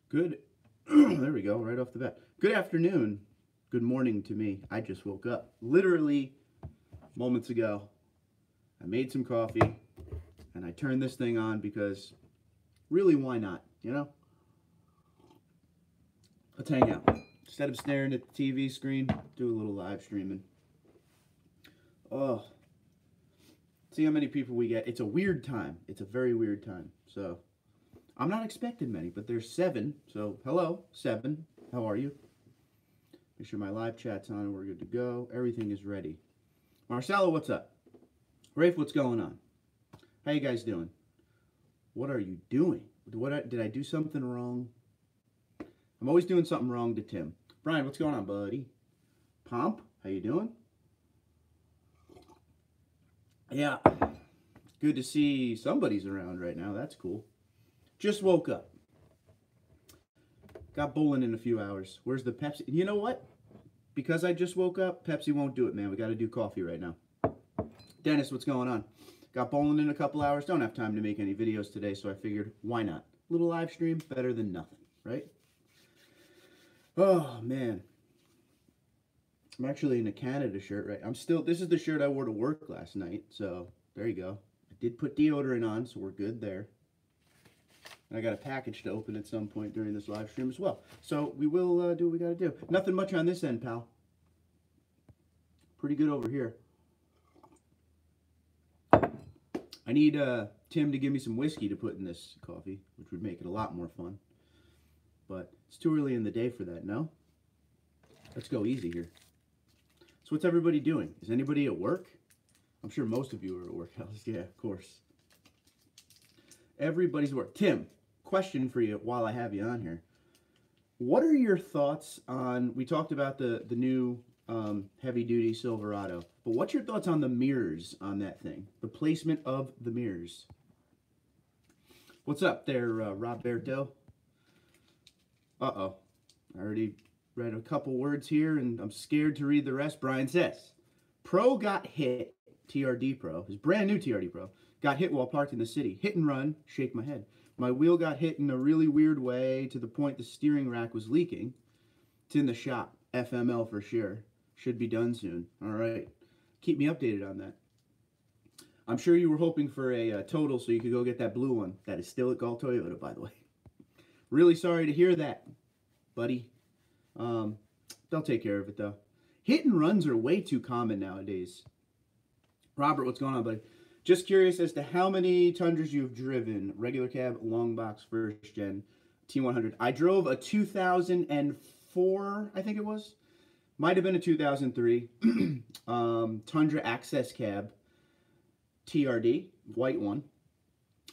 Good, there we go, right off the bat. Good afternoon, good morning to me. I just woke up literally moments ago. I made some coffee and I turned this thing on because really, why not? You know? Let's hang out. Instead of staring at the TV screen, do a little live streaming. Oh, see how many people we get. It's a weird time. It's a very weird time. So, I'm not expecting many, but there's 7. So, hello, 7. How are you? Make sure my live chat's on and we're good to go. Everything is ready. Marcelo, what's up? Rafe, what's going on? How you guys doing? What are you doing? Did I do something wrong? I'm always doing something wrong to Tim. Brian, what's going on, buddy? Pomp, how you doing? Yeah, good to see somebody's around right now. That's cool. Just woke up. Got bowling in a few hours. Where's the Pepsi? You know what? Because I just woke up, Pepsi won't do it, man. We got to do coffee right now. Dennis, what's going on? Got bowling in a couple hours. Don't have time to make any videos today, so I figured, why not? A little live stream, better than nothing, right? Oh, man. I'm actually in a Canada shirt, right? This is the shirt I wore to work last night, so there you go. I did put deodorant on, so we're good there. And I got a package to open at some point during this live stream as well. So we will do what we got to do. Nothing much on this end, pal. Pretty good over here. I need Tim to give me some whiskey to put in this coffee, which would make it a lot more fun. But it's too early in the day for that, no? Let's go easy here. So what's everybody doing? Is anybody at work? I'm sure most of you are at work, Alice. Yeah, of course. Everybody's at work. Tim, question for you while I have you on here. What are your thoughts on, we talked about the new heavy-duty Silverado, but what's your thoughts on the mirrors on that thing? The placement of the mirrors. What's up there, Roberto? Uh-oh. I already read a couple words here, and I'm scared to read the rest. Brian says, Pro got hit, TRD Pro, his brand new TRD Pro, got hit while parked in the city. Hit and run, shake my head. My wheel got hit in a really weird way to the point the steering rack was leaking. It's in the shop. FML for sure. Should be done soon. All right. Keep me updated on that. I'm sure you were hoping for a total so you could go get that blue one. That is still at Gulf Toyota, by the way. Really sorry to hear that, buddy. They'll take care of it, though. Hit and runs are way too common nowadays. Robert, what's going on, buddy? Just curious as to how many Tundras you've driven. Regular cab, long box, first gen, T100. I drove a 2004, I think it was. Might have been a 2003. Tundra Access Cab, TRD, white one.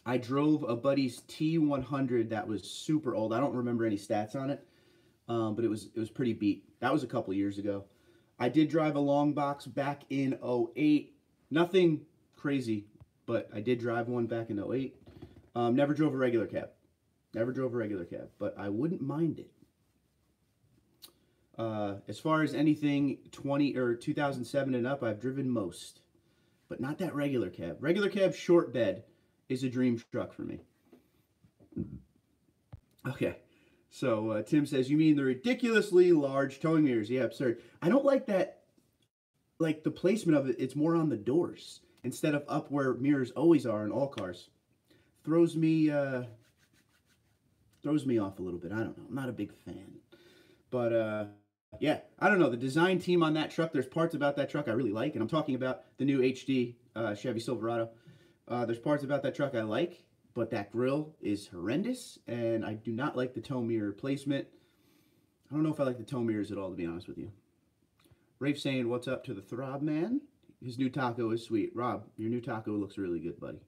I drove a buddy's T100 that was super old. I don't remember any stats on it, but it was pretty beat. That was a couple years ago. I did drive a long box back in 08. Nothing crazy, but I did drive one back in 08. Never drove a regular cab. Never drove a regular cab, but I wouldn't mind it. As far as anything 20 or 2007 and up, I've driven most, but not that regular cab. Regular cab short bed is a dream truck for me. Okay, so Tim says, you mean the ridiculously large towing mirrors? Yeah, absurd. I don't like that, like the placement of it, it's more on the doors instead of up where mirrors always are in all cars. Throws me off a little bit. I don't know. I'm not a big fan. But yeah, I don't know. The design team on that truck, there's parts about that truck I really like. And I'm talking about the new HD Chevy Silverado. There's parts about that truck I like, but that grill is horrendous. And I do not like the tow mirror placement. I don't know if I like the tow mirrors at all, to be honest with you. Rafe saying, what's up to the Throb Man? His new taco is sweet. Rob, your new taco looks really good, buddy.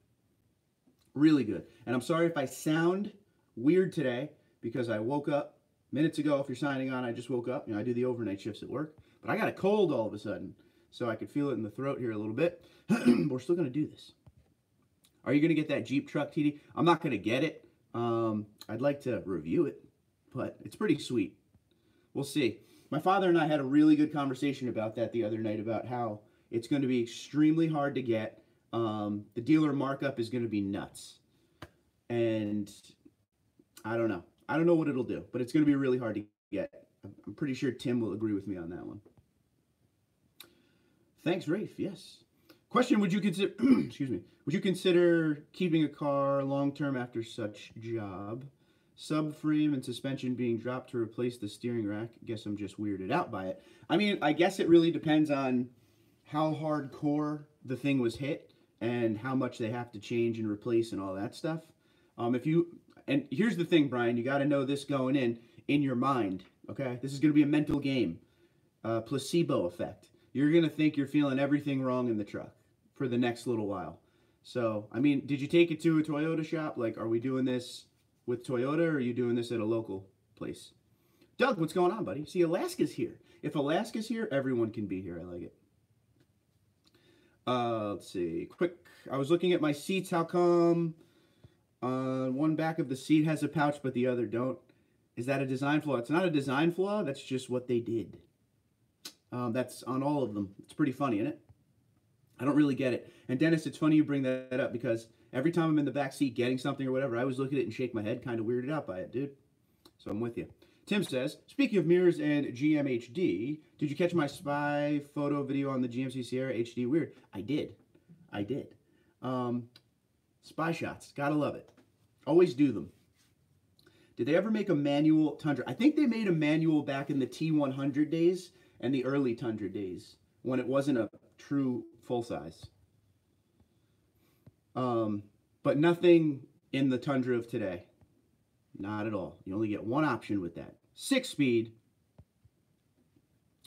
Really good. And I'm sorry if I sound weird today because I woke up minutes ago. If you're signing on, I just woke up. You know, I do the overnight shifts at work. But I got a cold all of a sudden. So I could feel it in the throat here a little bit. We're still going to do this. Are you going to get that Jeep truck, TD? I'm not going to get it. I'd like to review it. But it's pretty sweet. We'll see. My father and I had a really good conversation about that the other night, about how it's going to be extremely hard to get. The dealer markup is going to be nuts. And I don't know. I don't know what it'll do, but it's going to be really hard to get. I'm pretty sure Tim will agree with me on that one. Thanks, Rafe. Yes. Question: would you consider? Excuse me. Would you consider keeping a car long term after such job? Subframe and suspension being dropped to replace the steering rack. Guess I'm just weirded out by it. I mean, I guess it really depends on how hardcore the thing was hit and how much they have to change and replace and all that stuff. And here's the thing, Brian, you got to know this going in your mind. Okay, this is going to be a mental game, placebo effect. You're going to think you're feeling everything wrong in the truck for the next little while. So, I mean, did you take it to a Toyota shop? Like, are we doing this with Toyota, or are you doing this at a local place? Doug, what's going on, buddy? See, Alaska's here. If Alaska's here, everyone can be here. I like it. Let's see. Quick. I was looking at my seats. How come one back of the seat has a pouch, but the other don't? Is that a design flaw? It's not a design flaw. That's just what they did. That's on all of them. It's pretty funny, isn't it? I don't really get it. And Dennis, it's funny you bring that up because every time I'm in the back seat getting something or whatever, I always look at it and shake my head, kind of weirded out by it, dude. So I'm with you. Tim says, speaking of mirrors and GMHD, did you catch my spy photo video on the GMC Sierra HD Weird? I did. Spy shots. Gotta love it. Always do them. Did they ever make a manual Tundra? I think they made a manual back in the T100 days and the early Tundra days when it wasn't a true full size. But nothing in the Tundra of today. Not at all. You only get one option with that. 6-speed,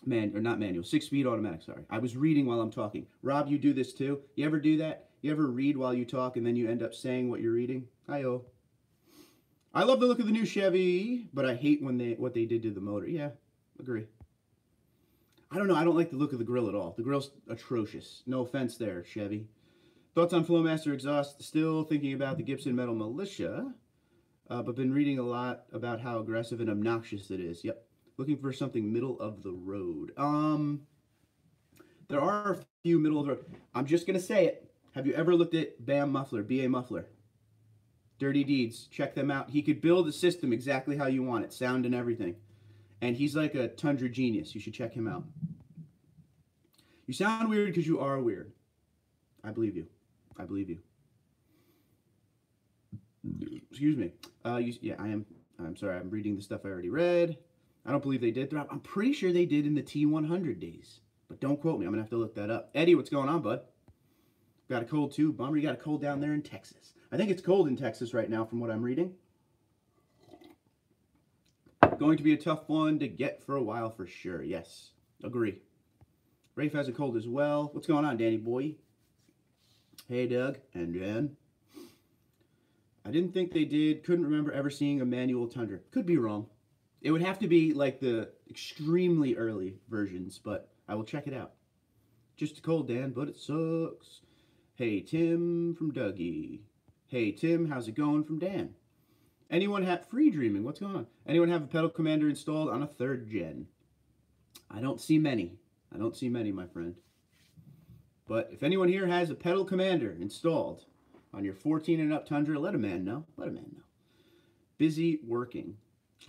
not manual, 6-speed automatic, sorry. I was reading while I'm talking. Rob, you do this too? You ever do that? You ever read while you talk and then you end up saying what you're reading? Hi-oh. I love the look of the new Chevy, but I hate what they did to the motor. Yeah, agree. I don't know. I don't like the look of the grill at all. The grill's atrocious. No offense there, Chevy. Thoughts on Flowmaster exhaust? Still thinking about the Gibson Metal Militia, but been reading a lot about how aggressive and obnoxious it is. Yep. Looking for something middle of the road. There are a few middle of the road. I'm just going to say it. Have you ever looked at BAM Muffler, BA Muffler? Dirty Deeds. Check them out. He could build a system exactly how you want it, sound and everything. And he's like a Tundra genius. You should check him out. You sound weird because you are weird. I believe you. I believe you. Excuse me. Yeah, I am. I'm sorry. I'm reading the stuff I already read. I don't believe they did. I'm pretty sure they did in the T100 days. But don't quote me. I'm going to have to look that up. Eddie, what's going on, bud? Got a cold too? Bummer, you got a cold down there in Texas. I think it's cold in Texas right now from what I'm reading. Going to be a tough one to get for a while for sure. Yes, agree. Rafe has a cold as well. What's going on, Danny boy? Hey, Doug and Jen. I didn't think they did. Couldn't remember ever seeing a manual Tundra. Could be wrong. It would have to be like the extremely early versions, but I will check it out. Just a cold, Dan, but it sucks. Hey, Tim from Dougie. Hey, Tim, how's it going from Dan? Anyone have free dreaming? What's going on? Anyone have a pedal commander installed on a 3rd gen? I don't see many. I don't see many, my friend. But if anyone here has a pedal commander installed on your 14 and up Tundra, let a man know. Let a man know. Busy working.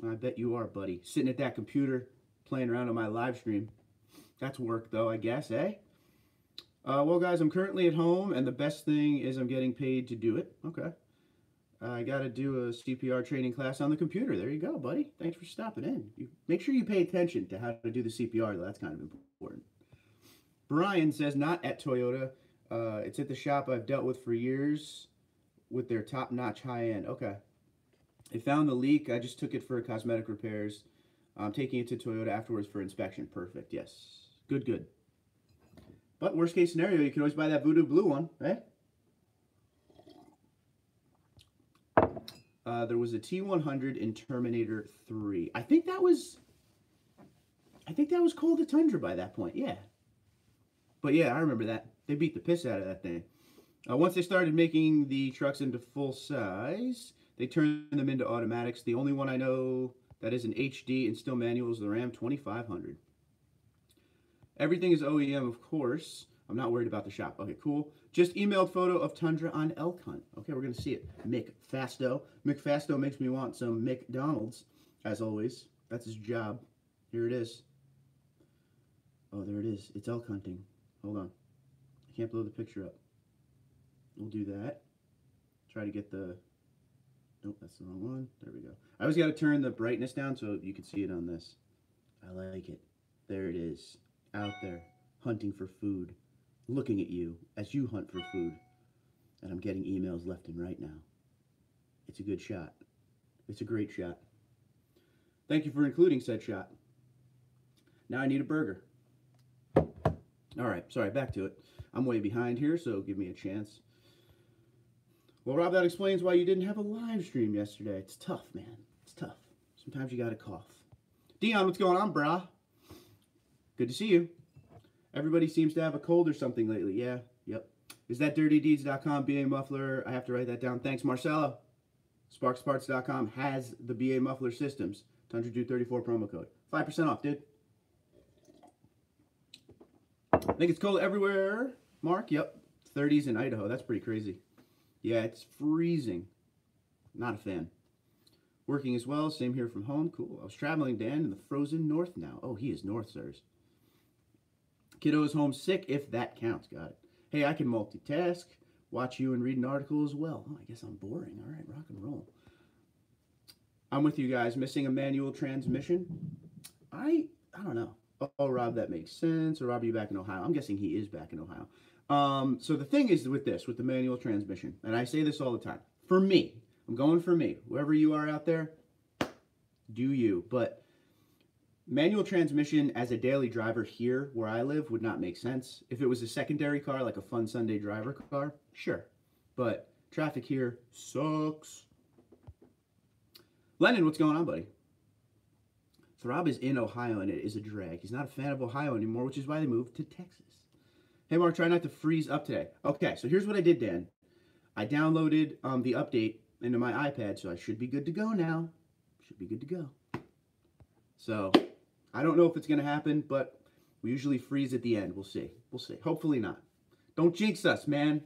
I bet you are, buddy. Sitting at that computer, playing around on my live stream. That's work, though, I guess, eh? Well, guys, I'm currently at home, and the best thing is I'm getting paid to do it. Okay. I got to do a CPR training class on the computer. There you go, buddy. Thanks for stopping in. Make sure you pay attention to how to do the CPR, though. That's kind of important. Brian says, not at Toyota. It's at the shop I've dealt with for years with their top-notch high-end. Okay. They found the leak. I just took it for cosmetic repairs. I'm taking it to Toyota afterwards for inspection. Perfect. Yes. Good, good. But worst case scenario, you can always buy that Voodoo Blue one, right? There was a T100 in Terminator 3. I think that was called a Tundra by that point. Yeah. But yeah, I remember that. They beat the piss out of that thing. Once they started making the trucks into full size, they turned them into automatics. The only one I know that is an HD and still manual is the Ram 2500. Everything is OEM, of course. I'm not worried about the shop. Okay, cool. Just emailed photo of Tundra on elk hunt. Okay, we're going to see it. Mick Fasto. Mick Fasto makes me want some McDonald's, as always. That's his job. Here it is. Oh, there it is. It's elk hunting. Hold on. I can't blow the picture up. We'll do that. Try to get the... Nope, that's the wrong one. There we go. I always got to turn the brightness down so you can see it on this. I like it. There it is. Out there, hunting for food. Looking at you as you hunt for food. And I'm getting emails left and right now. It's a good shot. It's a great shot. Thank you for including said shot. Now I need a burger. Alright, sorry, back to it. I'm way behind here, so give me a chance. Well, Rob, that explains why you didn't have a live stream yesterday. It's tough, man. It's tough. Sometimes you gotta cough. Dion, what's going on, brah? Good to see you. Everybody seems to have a cold or something lately. Yeah, yep. Is that dirtydeeds.com BA muffler? I have to write that down. Thanks, Marcelo. Sparksparts.com has the BA muffler systems. TundraDude34 promo code. 5% off, dude. I think it's cold everywhere. Mark, yep. 30s in Idaho. That's pretty crazy. Yeah, it's freezing. Not a fan. Working as well. Same here from home. Cool. I was traveling, Dan, in the frozen north now. Oh, he is north, sirs. Kiddo is homesick, if that counts. Got it. Hey, I can multitask. Watch you and read an article as well. Oh, I guess I'm boring. All right, rock and roll. I'm with you guys. Missing a manual transmission? I don't know. Oh, Rob, that makes sense. Or Rob, are you back in Ohio? I'm guessing he is back in Ohio. So the thing is with this, with the manual transmission, and I say this all the time, for me, I'm going for me. Whoever you are out there, do you. But manual transmission as a daily driver here where I live would not make sense. If it was a secondary car, like a fun Sunday driver car, sure. But traffic here sucks. Lennon, what's going on, buddy? Throb is in Ohio, and it is a drag. He's not a fan of Ohio anymore, which is why they moved to Texas. Hey, Mark, try not to freeze up today. Okay, so here's what I did, Dan. I downloaded the update into my iPad, so I should be good to go now. Should be good to go. So, I don't know if it's going to happen, but we usually freeze at the end. We'll see. We'll see. Hopefully not. Don't jinx us, man.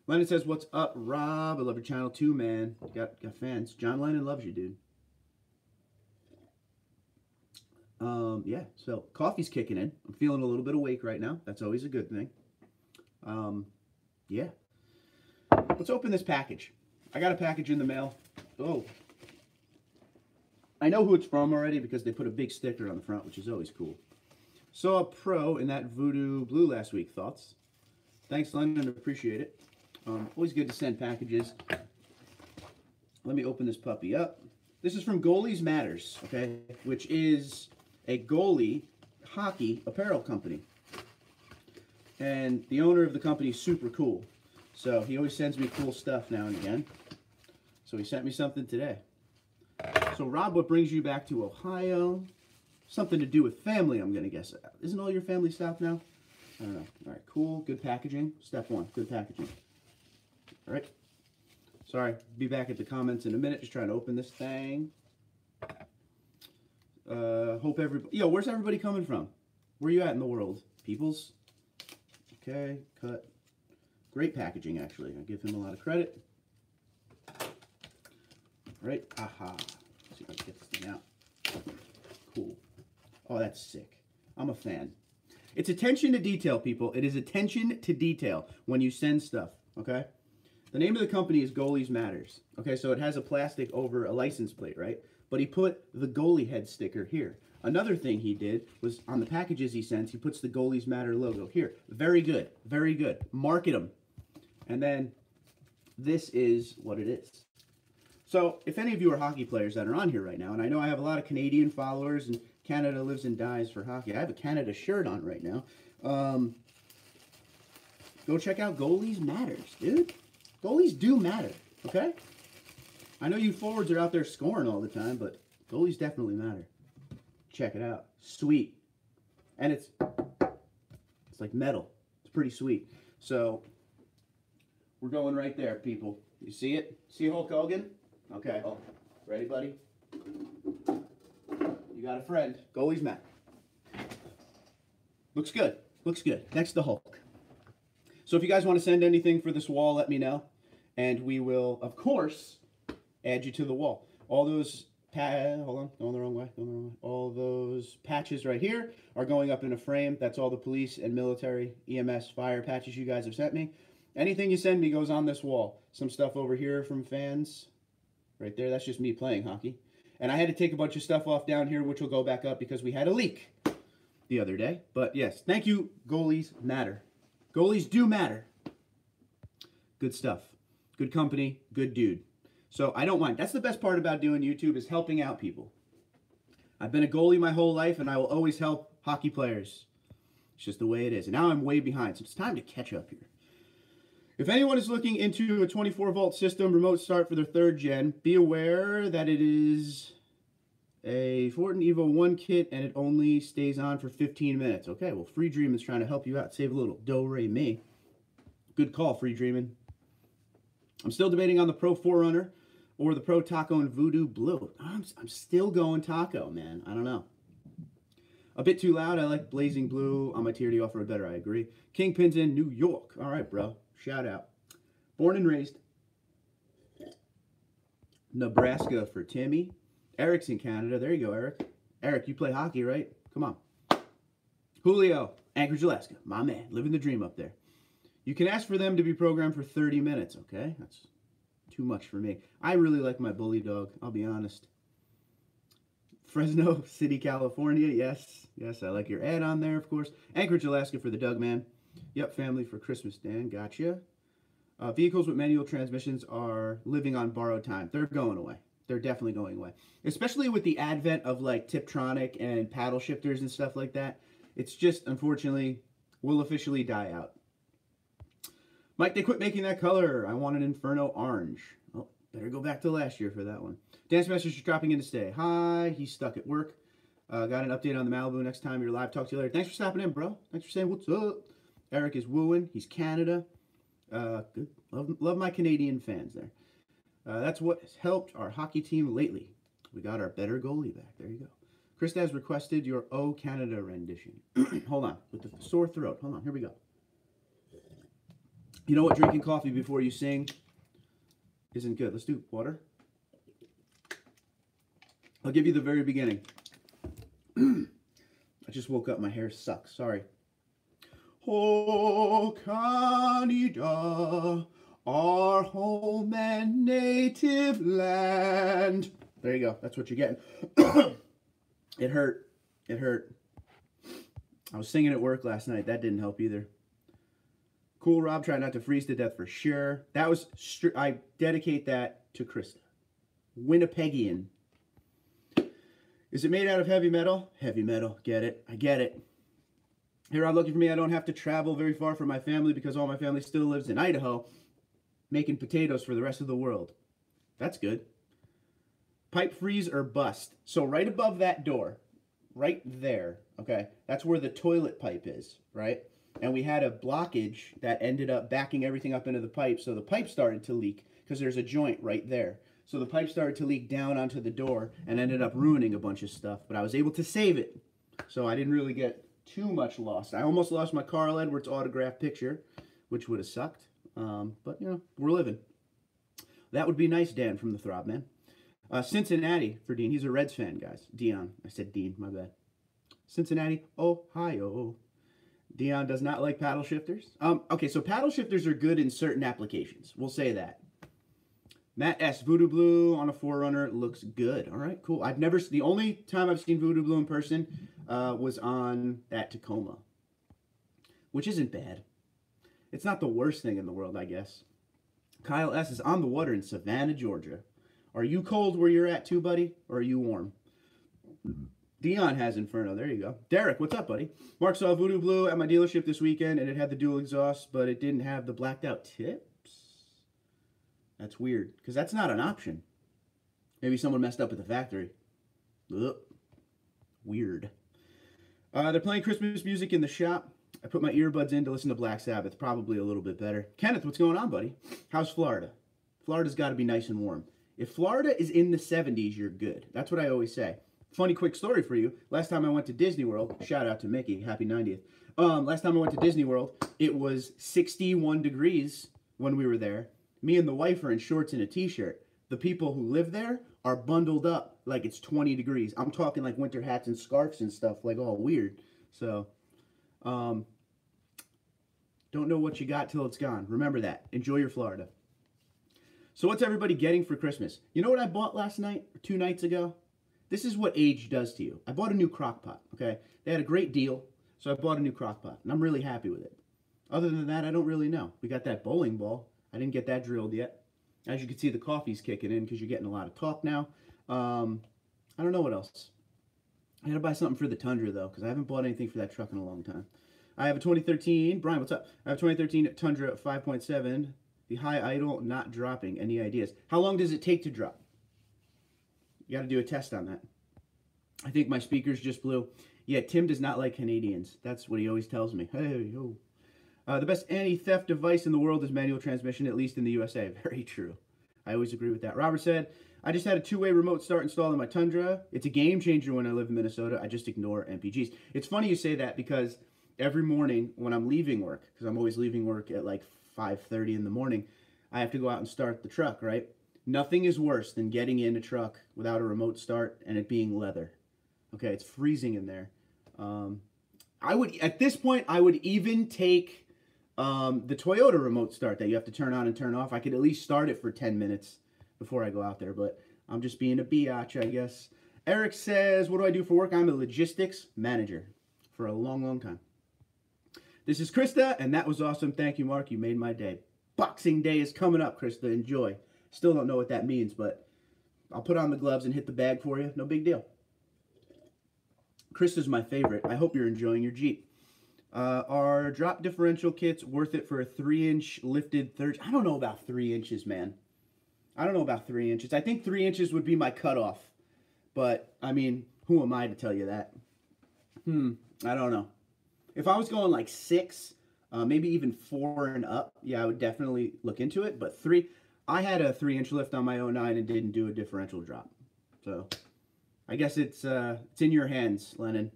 Lennon says, what's up, Rob? I love your channel too, man. Got fans. John Lennon loves you, dude. Yeah, so coffee's kicking in. I'm feeling a little bit awake right now. That's always a good thing. Yeah. Let's open this package. I got a package in the mail. Oh. I know who it's from already because they put a big sticker on the front, which is always cool. Saw a pro in that Voodoo Blue last week. Thoughts? Thanks, London. Appreciate it. Always good to send packages. Let me open this puppy up. This is from Goalies Matters, okay, which is a goalie hockey apparel company. And the owner of the company is super cool. So he always sends me cool stuff now and again. So he sent me something today. So Rob, what brings you back to Ohio? Something to do with family, I'm going to guess. Isn't all your family south now? I don't know. All right, cool. Good packaging. Step one, good packaging. All right. Sorry, be back at the comments in a minute. Just trying to open this thing. Hope everybody... Yo, where's everybody coming from? Where you at in the world? Peoples? Okay, cut. Great packaging, actually. I give him a lot of credit. All right, aha. Let's see if I can get this thing out. Cool. Oh, that's sick. I'm a fan. It's attention to detail, people. It is attention to detail when you send stuff, okay? The name of the company is Goalies Matters. Okay, so it has a plastic over a license plate, right? But he put the goalie head sticker here. Another thing he did was on the packages he sends, he puts the Goalies Matter logo here. Very good, very good. Market them. And then this is what it is. So if any of you are hockey players that are on here right now, and I know I have a lot of Canadian followers, and Canada lives and dies for hockey. I have a Canada shirt on right now. Go check out Goalies Matters, dude. Goalies do matter, okay? I know you forwards are out there scoring all the time, but goalies definitely matter. Check it out. Sweet. And it's like metal. It's pretty sweet. So, we're going right there, people. You see it? See Hulk Hogan? Okay. Oh, ready, buddy? You got a friend. Goalies matter. Looks good. Looks good. Next, the Hulk. So if you guys want to send anything for this wall, let me know. And we will, of course, add you to the wall. All those, hold on, going the wrong way, All those patches right here are going up in a frame. That's all the police and military, EMS, fire patches you guys have sent me. Anything you send me goes on this wall. Some stuff over here from fans. Right there, that's just me playing hockey. And I had to take a bunch of stuff off down here, which will go back up because we had a leak the other day. But yes, thank you. Goalies matter. Goalies do matter. Good stuff. Good company. Good dude. So I don't mind. That's the best part about doing YouTube, is helping out people. I've been a goalie my whole life, and I will always help hockey players. It's just the way it is. And now I'm way behind, so it's time to catch up here. If anyone is looking into a 24-volt system remote start for their 3rd gen, be aware that it is a Fortin Evo 1 kit, and it only stays on for 15 minutes. Okay, well, Free Dream is trying to help you out. Save a little do-re-mi. Good call, Free Dreamin'. I'm still debating on the Pro 4Runner or the Pro Taco and Voodoo Blue. I'm still going Taco, man. I don't know. A bit too loud. I like Blazing Blue on my tier to offer a better. I agree. Kingpin's in New York. All right, bro. Shout out. Born and raised. Nebraska for Timmy. Eric's in Canada. There you go, Eric. Eric, you play hockey, right? Come on. Julio, Anchorage, Alaska. My man. Living the dream up there. You can ask for them to be programmed for 30 minutes, okay? That's too much for me. I really like my bully dog, I'll be honest. Fresno City, California. Yes. Yes, I like your ad on there, of course. Anchorage, Alaska for the Doug Man. Yep, family for Christmas, Dan. Gotcha. Vehicles with manual transmissions are living on borrowed time. They're going away. They're definitely going away. Especially with the advent of like Tiptronic and paddle shifters and stuff like that. It's just, unfortunately, will officially die out. Mike, they quit making that color. I want an Inferno orange. Oh, better go back to last year for that one. Dance Master's just dropping in to stay. Hi, he's stuck at work. Got an update on the Malibu next time you're live. Talk to you later. Thanks for stopping in, bro. Thanks for saying what's up. Eric is wooing. He's Canada. Good. Love my Canadian fans there. That's what has helped our hockey team lately. We got our better goalie back. There you go. Krista has requested your O Canada rendition. Hold on. With the sore throat. Hold on. Here we go. You know what? Drinking coffee before you sing isn't good. Let's do water. I'll give you the very beginning. I just woke up. My hair sucks. Sorry. O Canada, our home and native land. There you go. That's what you're getting. It hurt. It hurt. I was singing at work last night. That didn't help either. Cool, Rob. Try not to freeze to death for sure. That was... I dedicate that to Krista. Winnipegian. Is it made out of heavy metal? Heavy metal. Get it. I get it. Hey, Rob, lucky for me, I don't have to travel very far from my family because all my family still lives in Idaho, making potatoes for the rest of the world. That's good. Pipe freeze or bust. So right above that door, right there, okay, that's where the toilet pipe is, right? And we had a blockage that ended up backing everything up into the pipe, so the pipe started to leak because there's a joint right there. So the pipe started to leak down onto the door and ended up ruining a bunch of stuff, but I was able to save it. So I didn't really get too much lost. I almost lost my Carl Edwards autographed picture, which would have sucked. But, you know, we're living. That would be nice, Dan from the Throb Man. Cincinnati for Dean. He's a Reds fan, guys. Dion. I said Dean, my bad. Cincinnati, Ohio. Dion does not like paddle shifters. Okay, so paddle shifters are good in certain applications. We'll say that. Matt S. Voodoo Blue on a 4Runner looks good. All right, cool. The only time I've seen Voodoo Blue in person was on that Tacoma, which isn't bad. It's not the worst thing in the world, I guess. Kyle S. is on the water in Savannah, Georgia. Are you cold where you're at too, buddy? Or are you warm? Dion has Inferno. There you go. Derek, what's up, buddy? Mark saw Voodoo Blue at my dealership this weekend, and it had the dual exhaust, but it didn't have the blacked out tips. That's weird, because that's not an option. Maybe someone messed up at the factory. Ugh. Weird. They're playing Christmas music in the shop. I put my earbuds in to listen to Black Sabbath. Probably a little bit better. Kenneth, what's going on, buddy? How's Florida? Florida's got to be nice and warm. If Florida is in the 70s, you're good. That's what I always say. Funny quick story for you. Last time I went to Disney World, shout out to Mickey, happy 90th. Last time I went to Disney World, it was 61 degrees when we were there. Me and the wife are in shorts and a t-shirt. The people who live there are bundled up like it's 20 degrees. I'm talking like winter hats and scarves and stuff, like all weird. So, don't know what you got till it's gone. Remember that. Enjoy your Florida. So what's everybody getting for Christmas? You know what I bought last night, or 2 nights ago? This is what age does to you. I bought a new crock pot, okay? They had a great deal, so I bought a new crock pot, and I'm really happy with it. Other than that, I don't really know. We got that bowling ball. I didn't get that drilled yet. As you can see, the coffee's kicking in because you're getting a lot of talk now. I don't know what else. I gotta buy something for the Tundra, though, because I haven't bought anything for that truck in a long time. I have a 2013, Brian, what's up? I have a 2013 Tundra 5.7, the high idle, not dropping. Any ideas? How long does it take to drop? You got to do a test on that. I think my speakers just blew. Yeah, Tim does not like Canadians. That's what he always tells me. Hey, yo. The best anti-theft device in the world is manual transmission, at least in the USA. Very true. I always agree with that. Robert said, I just had a 2-way remote start installed in my Tundra. It's a game changer when I live in Minnesota. I just ignore MPGs. It's funny you say that because every morning when I'm leaving work, because I'm always leaving work at like 5:30 in the morning, I have to go out and start the truck, right? Nothing is worse than getting in a truck without a remote start and it being leather. Okay, it's freezing in there. At this point, I would even take the Toyota remote start that you have to turn on and turn off. I could at least start it for 10 minutes before I go out there, but I'm just being a biatch, I guess. Eric says, what do I do for work? I'm a logistics manager for a long, long time. This is Krista, and that was awesome. Thank you, Mark. You made my day. Boxing Day is coming up, Krista. Enjoy. Still don't know what that means, but I'll put on the gloves and hit the bag for you. No big deal. Krista's my favorite. I hope you're enjoying your Jeep. Are drop differential kits worth it for a 3-inch lifted third? I don't know about 3 inches, man. I don't know about 3 inches. I think 3 inches would be my cutoff. But, I mean, who am I to tell you that? I don't know. If I was going like 6, maybe even 4 and up, yeah, I would definitely look into it. But 3, I had a 3-inch lift on my 09 and didn't do a differential drop. So, I guess it's in your hands, Lennon.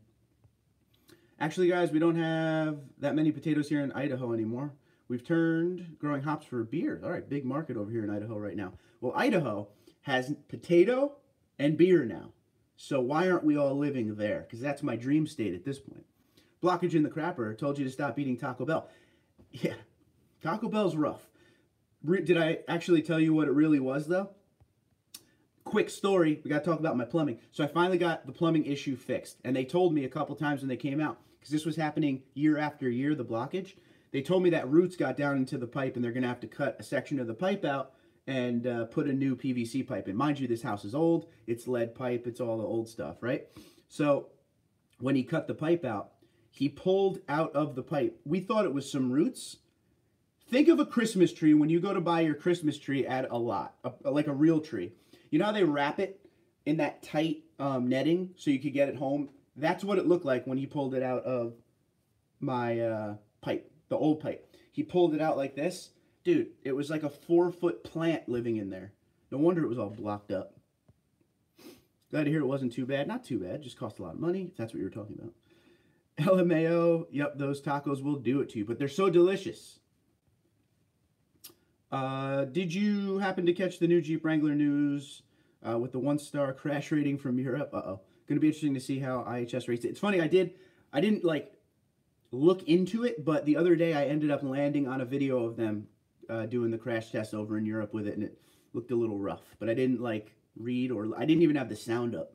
Actually, guys, we don't have that many potatoes here in Idaho anymore. We've turned growing hops for beer. All right, big market over here in Idaho right now. Well, Idaho has potato and beer now. So why aren't we all living there? Because that's my dream state at this point. Blockage in the crapper told you to stop eating Taco Bell. Yeah, Taco Bell's rough. Did I actually tell you what it really was, though? Quick story. We got to talk about my plumbing. So I finally got the plumbing issue fixed. And they told me a couple times when they came out, because this was happening year after year, the blockage. They told me that roots got down into the pipe and they're going to have to cut a section of the pipe out and put a new PVC pipe in. Mind you, this house is old. It's lead pipe. It's all the old stuff, right? So when he cut the pipe out, he pulled out of the pipe. We thought it was some roots. Think of a Christmas tree when you go to buy your Christmas tree at a lot, like a real tree. You know how they wrap it in that tight netting so you could get it home? That's what it looked like when he pulled it out of my pipe, the old pipe. He pulled it out like this. Dude, it was like a 4-foot plant living in there. No wonder it was all blocked up. Glad to hear it wasn't too bad. Not too bad. Just cost a lot of money, if that's what you were talking about. LMAO, yep, those tacos will do it to you, but they're so delicious. Did you happen to catch the new Jeep Wrangler news with the 1-star crash rating from Europe? Uh-oh. Going to be interesting to see how IHS rates it. It's funny, I didn't like look into it, but the other day I ended up landing on a video of them doing the crash test over in Europe with it, and it looked a little rough. But I didn't like read, or I didn't even have the sound up.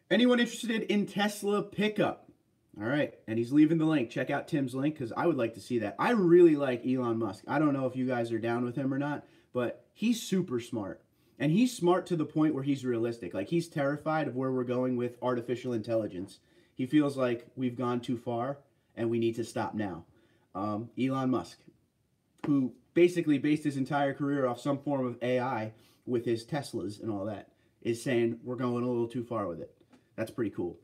Anyone interested in Tesla pickup? All right, and he's leaving the link. Check out Tim's link, because I would like to see that. I really like Elon Musk. I don't know if you guys are down with him or not, but he's super smart. And he's smart to the point where he's realistic. Like, he's terrified of where we're going with artificial intelligence. He feels like we've gone too far, and we need to stop now. Elon Musk, who basically based his entire career off some form of AI with his Teslas and all that, is saying we're going a little too far with it. That's pretty cool.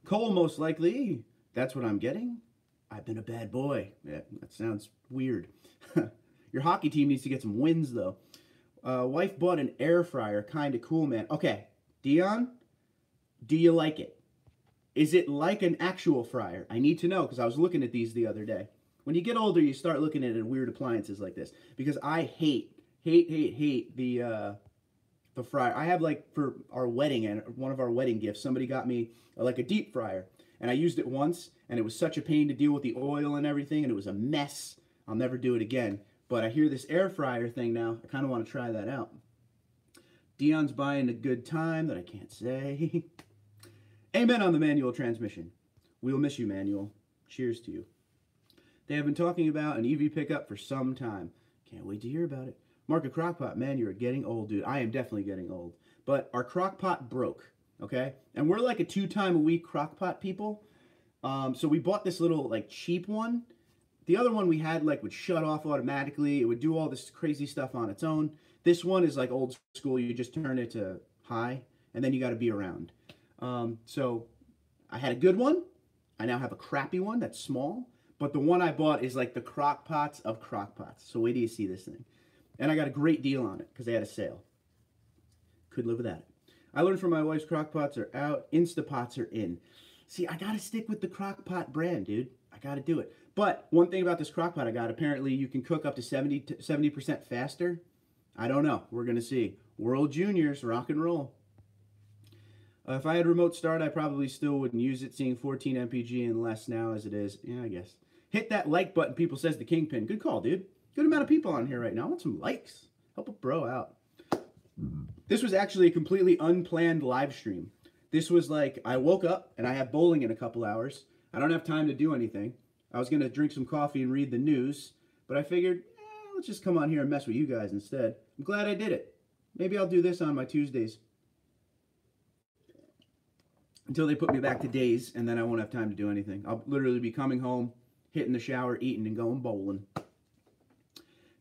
Cole, most likely, that's what I'm getting. I've been a bad boy. Yeah, that sounds weird. Your hockey team needs to get some wins, though. Wife bought an air fryer. Kind of cool, man. Okay, Dion, do you like it? Is it like an actual fryer? I need to know because I was looking at these the other day. When you get older, you start looking at weird appliances like this because I hate the fryer. I have like for our wedding and one of our wedding gifts, somebody got me like a deep fryer and I used it once and it was such a pain to deal with the oil and everything and it was a mess. I'll never do it again. But I hear this air fryer thing now. I kind of want to try that out. Dion's buying a good time that I can't say. Amen on the manual transmission. We'll miss you, manual. Cheers to you. They have been talking about an EV pickup for some time. Can't wait to hear about it. Mark a crockpot. Man, you're getting old, dude. I am definitely getting old. But our crockpot broke, okay? And we're like a 2-time-a-week crockpot people. So we bought this little, like, cheap one. The other one we had, like, would shut off automatically. It would do all this crazy stuff on its own. This one is, like, old school. You just turn it to high, and then you got to be around. So I had a good one. I now have a crappy one that's small. But the one I bought is like the crockpots of crockpots. So wait till you see this thing. And I got a great deal on it because they had a sale. Could live without it. I learned from my wife's crockpots are out. Instapots are in. See, I got to stick with the crockpot brand, dude. I got to do it. But one thing about this crockpot I got, apparently you can cook up to 70% faster. I don't know. We're going to see. World Juniors, rock and roll. If I had remote start, I probably still wouldn't use it, seeing 14 MPG and less now as it is. Yeah, I guess. Hit that like button, people, says the Kingpin. Good call, dude. Good amount of people on here right now. I want some likes. Help a bro out. This was actually a completely unplanned live stream. This was like, I woke up and I have bowling in a couple hours. I don't have time to do anything. I was going to drink some coffee and read the news, but I figured, let's just come on here and mess with you guys instead. I'm glad I did it. Maybe I'll do this on my Tuesdays. Until they put me back to days, and then I won't have time to do anything. I'll literally be coming home, hitting the shower, eating, and going bowling.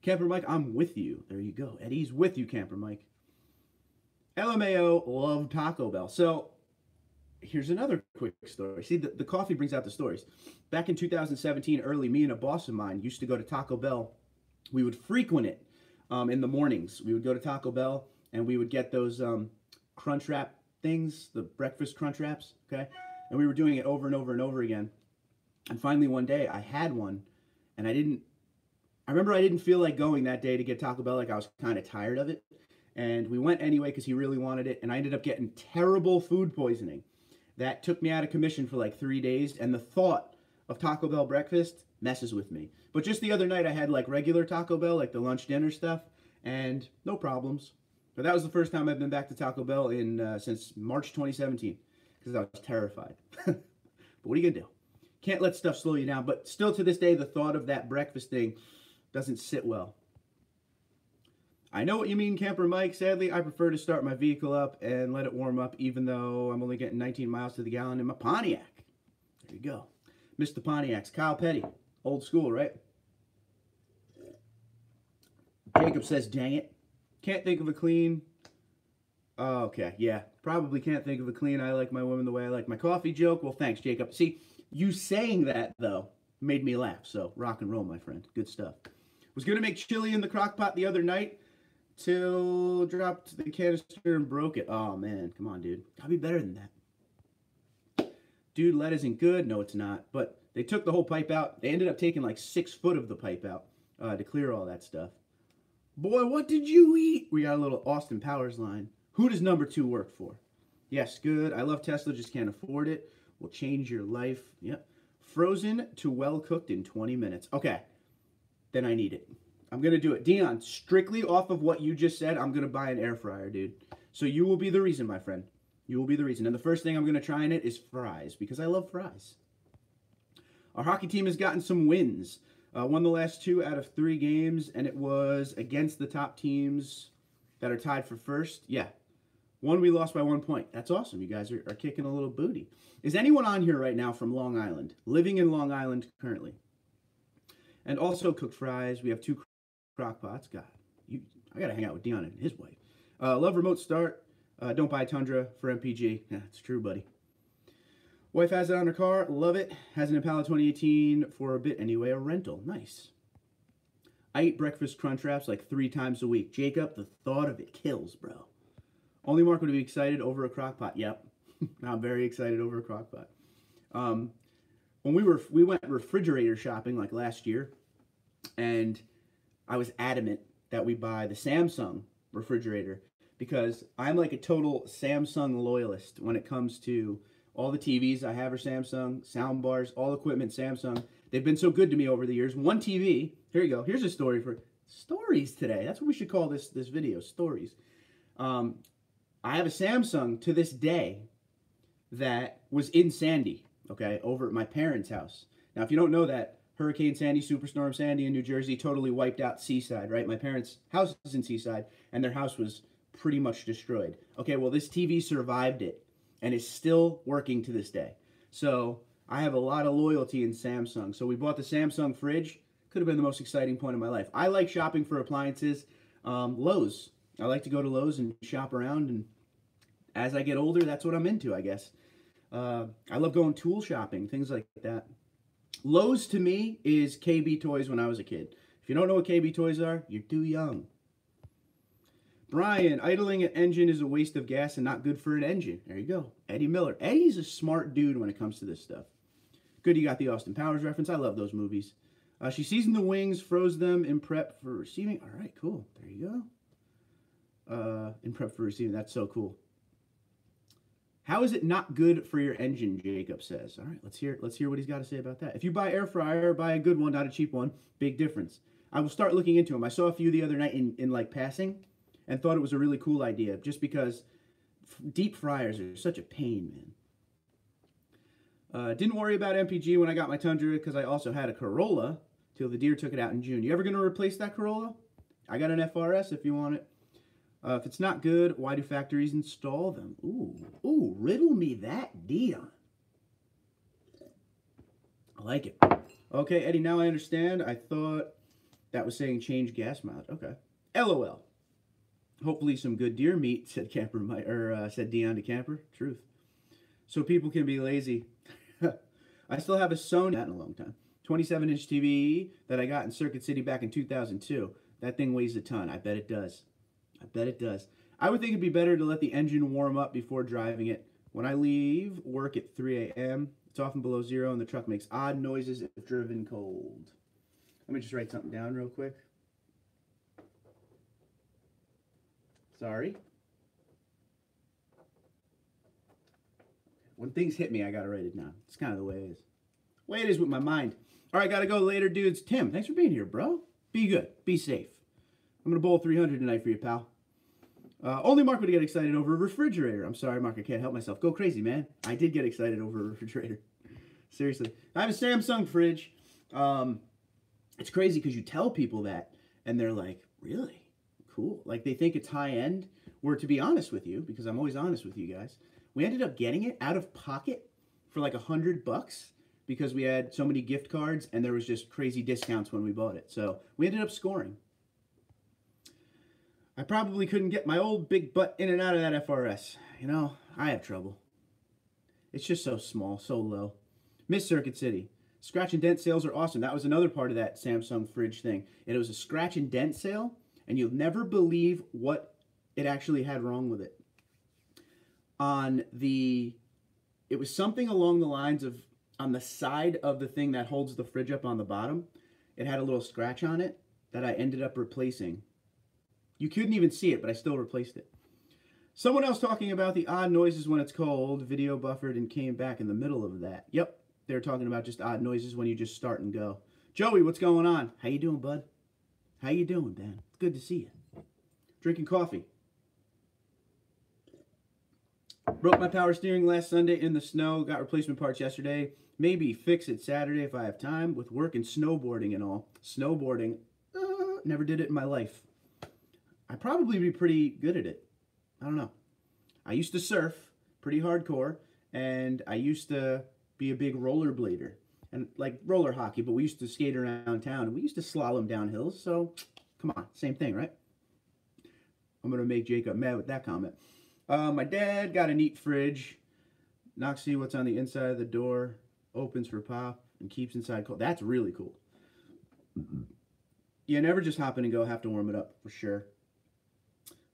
Camper Mike, I'm with you. There you go. Eddie's with you, Camper Mike. LMAO, love Taco Bell. So, here's another quick story. See, the coffee brings out the stories. Back in 2017, early, me and a boss of mine used to go to Taco Bell. We would frequent it in the mornings. We would go to Taco Bell, and we would get those Crunch Wrap things, the breakfast Crunch Wraps, okay? And we were doing it over and over and over again. And finally one day I had one and I remember I didn't feel like going that day to get Taco Bell. Like I was kind of tired of it. And we went anyway because he really wanted it. And I ended up getting terrible food poisoning. That took me out of commission for like 3 days. And the thought of Taco Bell breakfast messes with me. But just the other night I had like regular Taco Bell, like the lunch dinner stuff. And no problems. But that was the first time I've been back to Taco Bell since March 2017 because I was terrified. But what are you going to do? Can't let stuff slow you down. But still to this day, the thought of that breakfast thing doesn't sit well. I know what you mean, Camper Mike. Sadly, I prefer to start my vehicle up and let it warm up even though I'm only getting 19 miles to the gallon in my Pontiac. There you go. Mr. Pontiacs. Kyle Petty. Old school, right? Jacob says, dang it. Can't think of a clean. Oh, okay, yeah. Probably can't think of a clean I like my women the way I like my coffee joke. Well, thanks, Jacob. See, you saying that, though, made me laugh. So, rock and roll, my friend. Good stuff. Was going to make chili in the crock pot the other night till dropped the canister and broke it. Oh, man. Come on, dude. Gotta be better than that. Dude, lead isn't good. No, it's not. But they took the whole pipe out. They ended up taking like 6 foot of the pipe out to clear all that stuff. Boy, what did you eat? We got a little Austin Powers line. Who does number 2 work for? Yes, good. I love Tesla, just can't afford it. Will change your life. Yep. Frozen to well cooked in 20 minutes. Okay. Then I need it. I'm going to do it. Dion, strictly off of what you just said, I'm going to buy an air fryer, dude. So you will be the reason, my friend. You will be the reason. And the first thing I'm going to try in it is fries, because I love fries. Our hockey team has gotten some wins. Won the last 2 out of 3 games, and it was against the top teams that are tied for first. Yeah. One we lost by 1 point. That's awesome. You guys are kicking a little booty. Is anyone on here right now from Long Island? Living in Long Island currently. And also cooked fries. We have 2 crock pots. God, I got to hang out with Dion and his wife. Love remote start. Don't buy Tundra for MPG. Yeah, it's true, buddy. Wife has it on her car. Love it. Has an Impala 2018 for a bit anyway. A rental. Nice. I eat breakfast Crunch Wraps like 3 times a week. Jacob, the thought of it kills, bro. Only Mark would be excited over a crock pot. Yep. I'm very excited over a crock pot. When we went refrigerator shopping like last year, and I was adamant that we buy the Samsung refrigerator because I'm like a total Samsung loyalist when it comes to all the TVs I have are Samsung, sound bars, all equipment Samsung. They've been so good to me over the years. One TV, here you go. Here's a story for stories today. That's what we should call this video, stories. I have a Samsung to this day that was in Sandy, okay, over at my parents' house. Now, if you don't know that, Hurricane Sandy, Superstorm Sandy in New Jersey totally wiped out Seaside, right? My parents' house is in Seaside, and their house was pretty much destroyed. Okay, well, this TV survived it, and is still working to this day. So I have a lot of loyalty in Samsung. So we bought the Samsung fridge. Could have been the most exciting point of my life. I like shopping for appliances. Lowe's. I like to go to Lowe's and shop around, and as I get older, that's what I'm into, I guess. I love going tool shopping, things like that. Lowe's to me is KB Toys when I was a kid. If you don't know what KB Toys are, you're too young. Brian, idling an engine is a waste of gas and not good for an engine. There you go. Eddie Miller. Eddie's a smart dude when it comes to this stuff. Good, you got the Austin Powers reference. I love those movies. She seasoned the wings, froze them in prep for receiving. All right, cool. There you go. In prep for receiving. That's so cool. How is it not good for your engine, Jacob says. All right, let's hear what he's got to say about that. If you buy air fryer, buy a good one, not a cheap one. Big difference. I will start looking into them. I saw a few the other night in like passing and thought it was a really cool idea just because deep fryers are such a pain, man. Didn't worry about MPG when I got my Tundra because I also had a Corolla till the deer took it out in June. You ever going to replace that Corolla? I got an FRS if you want it. If it's not good, why do factories install them? Ooh, riddle me that, Dion. I like it. Okay, Eddie, now I understand. I thought that was saying change gas mileage. Okay. LOL. Hopefully some good deer meat, said Camper, said Dion to Camper. Truth. So people can be lazy. I still have a Sony, not in a long time. 27-inch TV that I got in Circuit City back in 2002. That thing weighs a ton. I bet it does. I bet it does. I would think it'd be better to let the engine warm up before driving it. When I leave work at 3 a.m., it's often below zero and the truck makes odd noises if driven cold. Let me just write something down real quick. Sorry. When things hit me, I gotta write it down. It's kind of the way it is. Way it is with my mind. All right, gotta go later, dudes. Tim, thanks for being here, bro. Be good. Be safe. I'm going to bowl 300 tonight for you, pal. Only Mark would get excited over a refrigerator. I'm sorry, Mark. I can't help myself. Go crazy, man. I did get excited over a refrigerator. Seriously. I have a Samsung fridge. It's crazy because you tell people that, and they're like, really? Cool. Like, they think it's high-end. Where, to be honest with you, because I'm always honest with you guys, we ended up getting it out of pocket for like $100 because we had so many gift cards, and there was just crazy discounts when we bought it. So we ended up scoring. I probably couldn't get my old big butt in and out of that FRS. You know, I have trouble. It's just so small, so low. Miss Circuit City. Scratch and dent sales are awesome. That was another part of that Samsung fridge thing. And it was a scratch and dent sale, and you'll never believe what it actually had wrong with it. It was something along the lines of, on the side of the thing that holds the fridge up on the bottom, it had a little scratch on it that I ended up replacing. You couldn't even see it, but I still replaced it. Someone else talking about the odd noises when it's cold. Video buffered and came back in the middle of that. Yep, they're talking about just odd noises when you just start and go. Joey, what's going on? How you doing, bud? How you doing, Dan? It's good to see you. Drinking coffee. Broke my power steering last Sunday in the snow. Got replacement parts yesterday. Maybe fix it Saturday if I have time with work and snowboarding and all. Snowboarding, never did it in my life. I'd probably be pretty good at it. I don't know. I used to surf pretty hardcore, and I used to be a big rollerblader. And like roller hockey, but we used to skate around town, and we used to slalom down hills, so come on, same thing, right? I'm going to make Jacob mad with that comment. My dad got a neat fridge. Knock, see what's on the inside of the door, opens for pop, and keeps inside cold. That's really cool. You never just hop in and go, have to warm it up, for sure.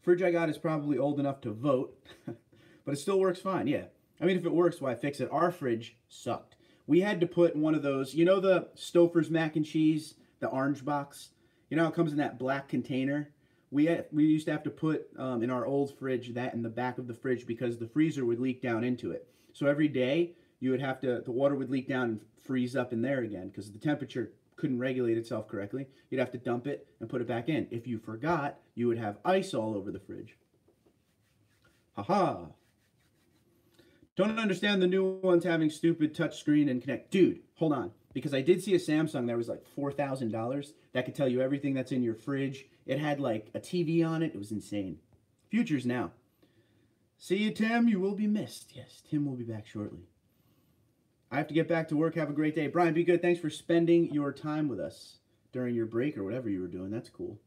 Fridge I got is probably old enough to vote, but it still works fine, yeah. I mean, if it works, why fix it? Our fridge sucked. We had to put one of those, you know the Stouffer's mac and cheese, the orange box? You know how it comes in that black container? We used to have to put in our old fridge that in the back of the fridge because the freezer would leak down into it. So every day, you would have to, the water would leak down and freeze up in there again because the temperature couldn't regulate itself correctly. You'd have to dump it and put it back in. If you forgot, you would have ice all over the fridge. Haha. Don't understand the new ones having stupid touchscreen and connect. Dude, hold on. Because I did see a Samsung that was like $4,000 that could tell you everything that's in your fridge. It had like a TV on it. It was insane. Future's now. See you, Tim. You will be missed. Yes, Tim will be back shortly. I have to get back to work. Have a great day. Brian, be good. Thanks for spending your time with us during your break or whatever you were doing. That's cool.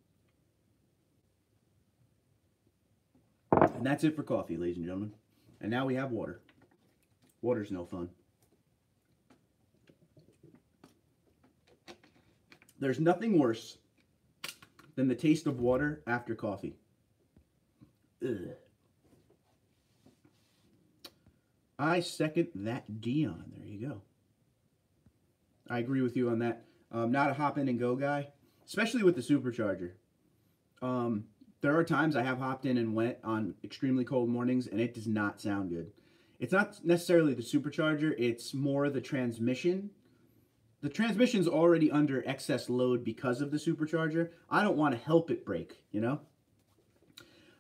And that's it for coffee, ladies and gentlemen. And now we have water. Water's no fun. There's nothing worse than the taste of water after coffee. Ugh. I second that, Dion. There you go. I agree with you on that. Not a hop in and go guy, especially with the supercharger. There are times I have hopped in and went on extremely cold mornings, and it does not sound good. It's not necessarily the supercharger, it's more the transmission. The transmission's already under excess load because of the supercharger. I don't want to help it break, you know?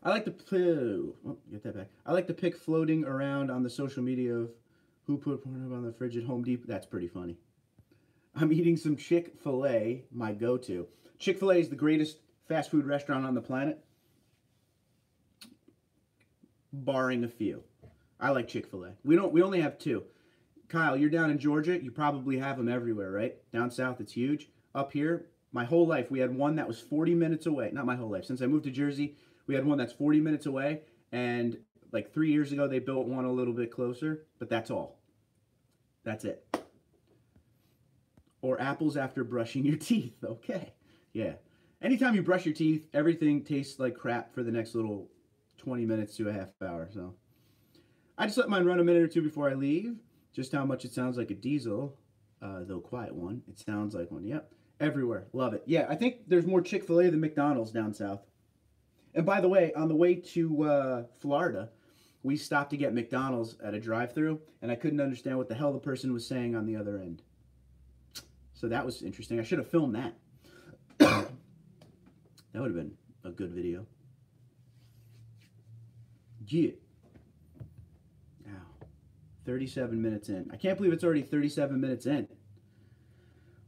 I like to get that back. I like to pick floating around on the social media of who put Pornhub on the fridge at Home Depot. That's pretty funny. I'm eating some Chick-fil-A, my go-to. Chick-fil-A is the greatest fast food restaurant on the planet, barring a few. I like Chick-fil-A. We only have two. Kyle, you're down in Georgia. You probably have them everywhere, right? Down south, it's huge. Up here, my whole life, we had one that was 40 minutes away. Not my whole life. Since I moved to Jersey, we had one that's 40 minutes away. And like 3 years ago, they built one a little bit closer. But that's all. That's it. Or apples after brushing your teeth. Okay. Yeah. Anytime you brush your teeth, everything tastes like crap for the next little 20 minutes to a half hour. So I just let mine run a minute or two before I leave. Just how much it sounds like a diesel, though quiet one. It sounds like one. Yep. Everywhere. Love it. Yeah, I think there's more Chick-fil-A than McDonald's down south. And by the way, on the way to Florida, we stopped to get McDonald's at a drive-thru, and I couldn't understand what the hell the person was saying on the other end. So that was interesting. I should have filmed that. That would have been a good video. Yeah. 37 minutes in. I can't believe it's already 37 minutes in.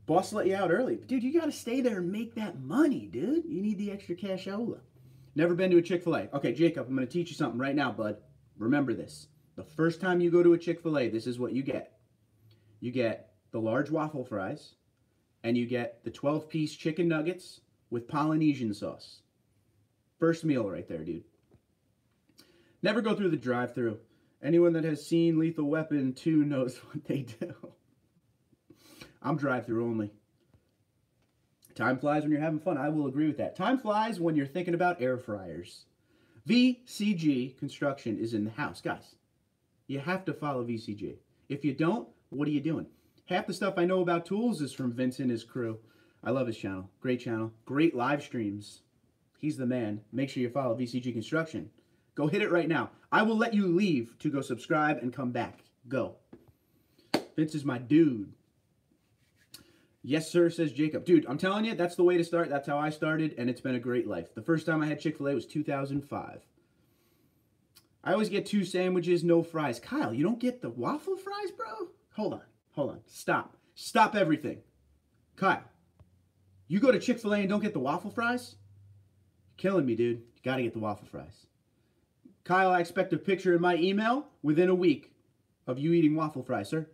Boss let you out early. Dude, you got to stay there and make that money, dude. You need the extra cashola. Never been to a Chick-fil-A. Okay, Jacob, I'm going to teach you something right now, bud. Remember this. The first time you go to a Chick-fil-A, this is what you get. You get the large waffle fries, and you get the 12-piece chicken nuggets with Polynesian sauce. First meal right there, dude. Never go through the drive-thru. Anyone that has seen Lethal Weapon 2 knows what they do. I'm drive-thru only. Time flies when you're having fun. I will agree with that. Time flies when you're thinking about air fryers. VCG Construction is in the house. Guys, you have to follow VCG. If you don't, what are you doing? Half the stuff I know about tools is from Vince and his crew. I love his channel. Great channel. Great live streams. He's the man. Make sure you follow VCG Construction. Go hit it right now. I will let you leave to go subscribe and come back. Go. Vince is my dude. Yes, sir, says Jacob. Dude, I'm telling you, that's the way to start. That's how I started, and it's been a great life. The first time I had Chick-fil-A was 2005. I always get 2 sandwiches, no fries. Kyle, you don't get the waffle fries, bro? Hold on. Hold on. Stop. Stop everything. Kyle, you go to Chick-fil-A and don't get the waffle fries? You're killing me, dude. You got to get the waffle fries. Kyle, I expect a picture in my email within a week of you eating waffle fries, sir.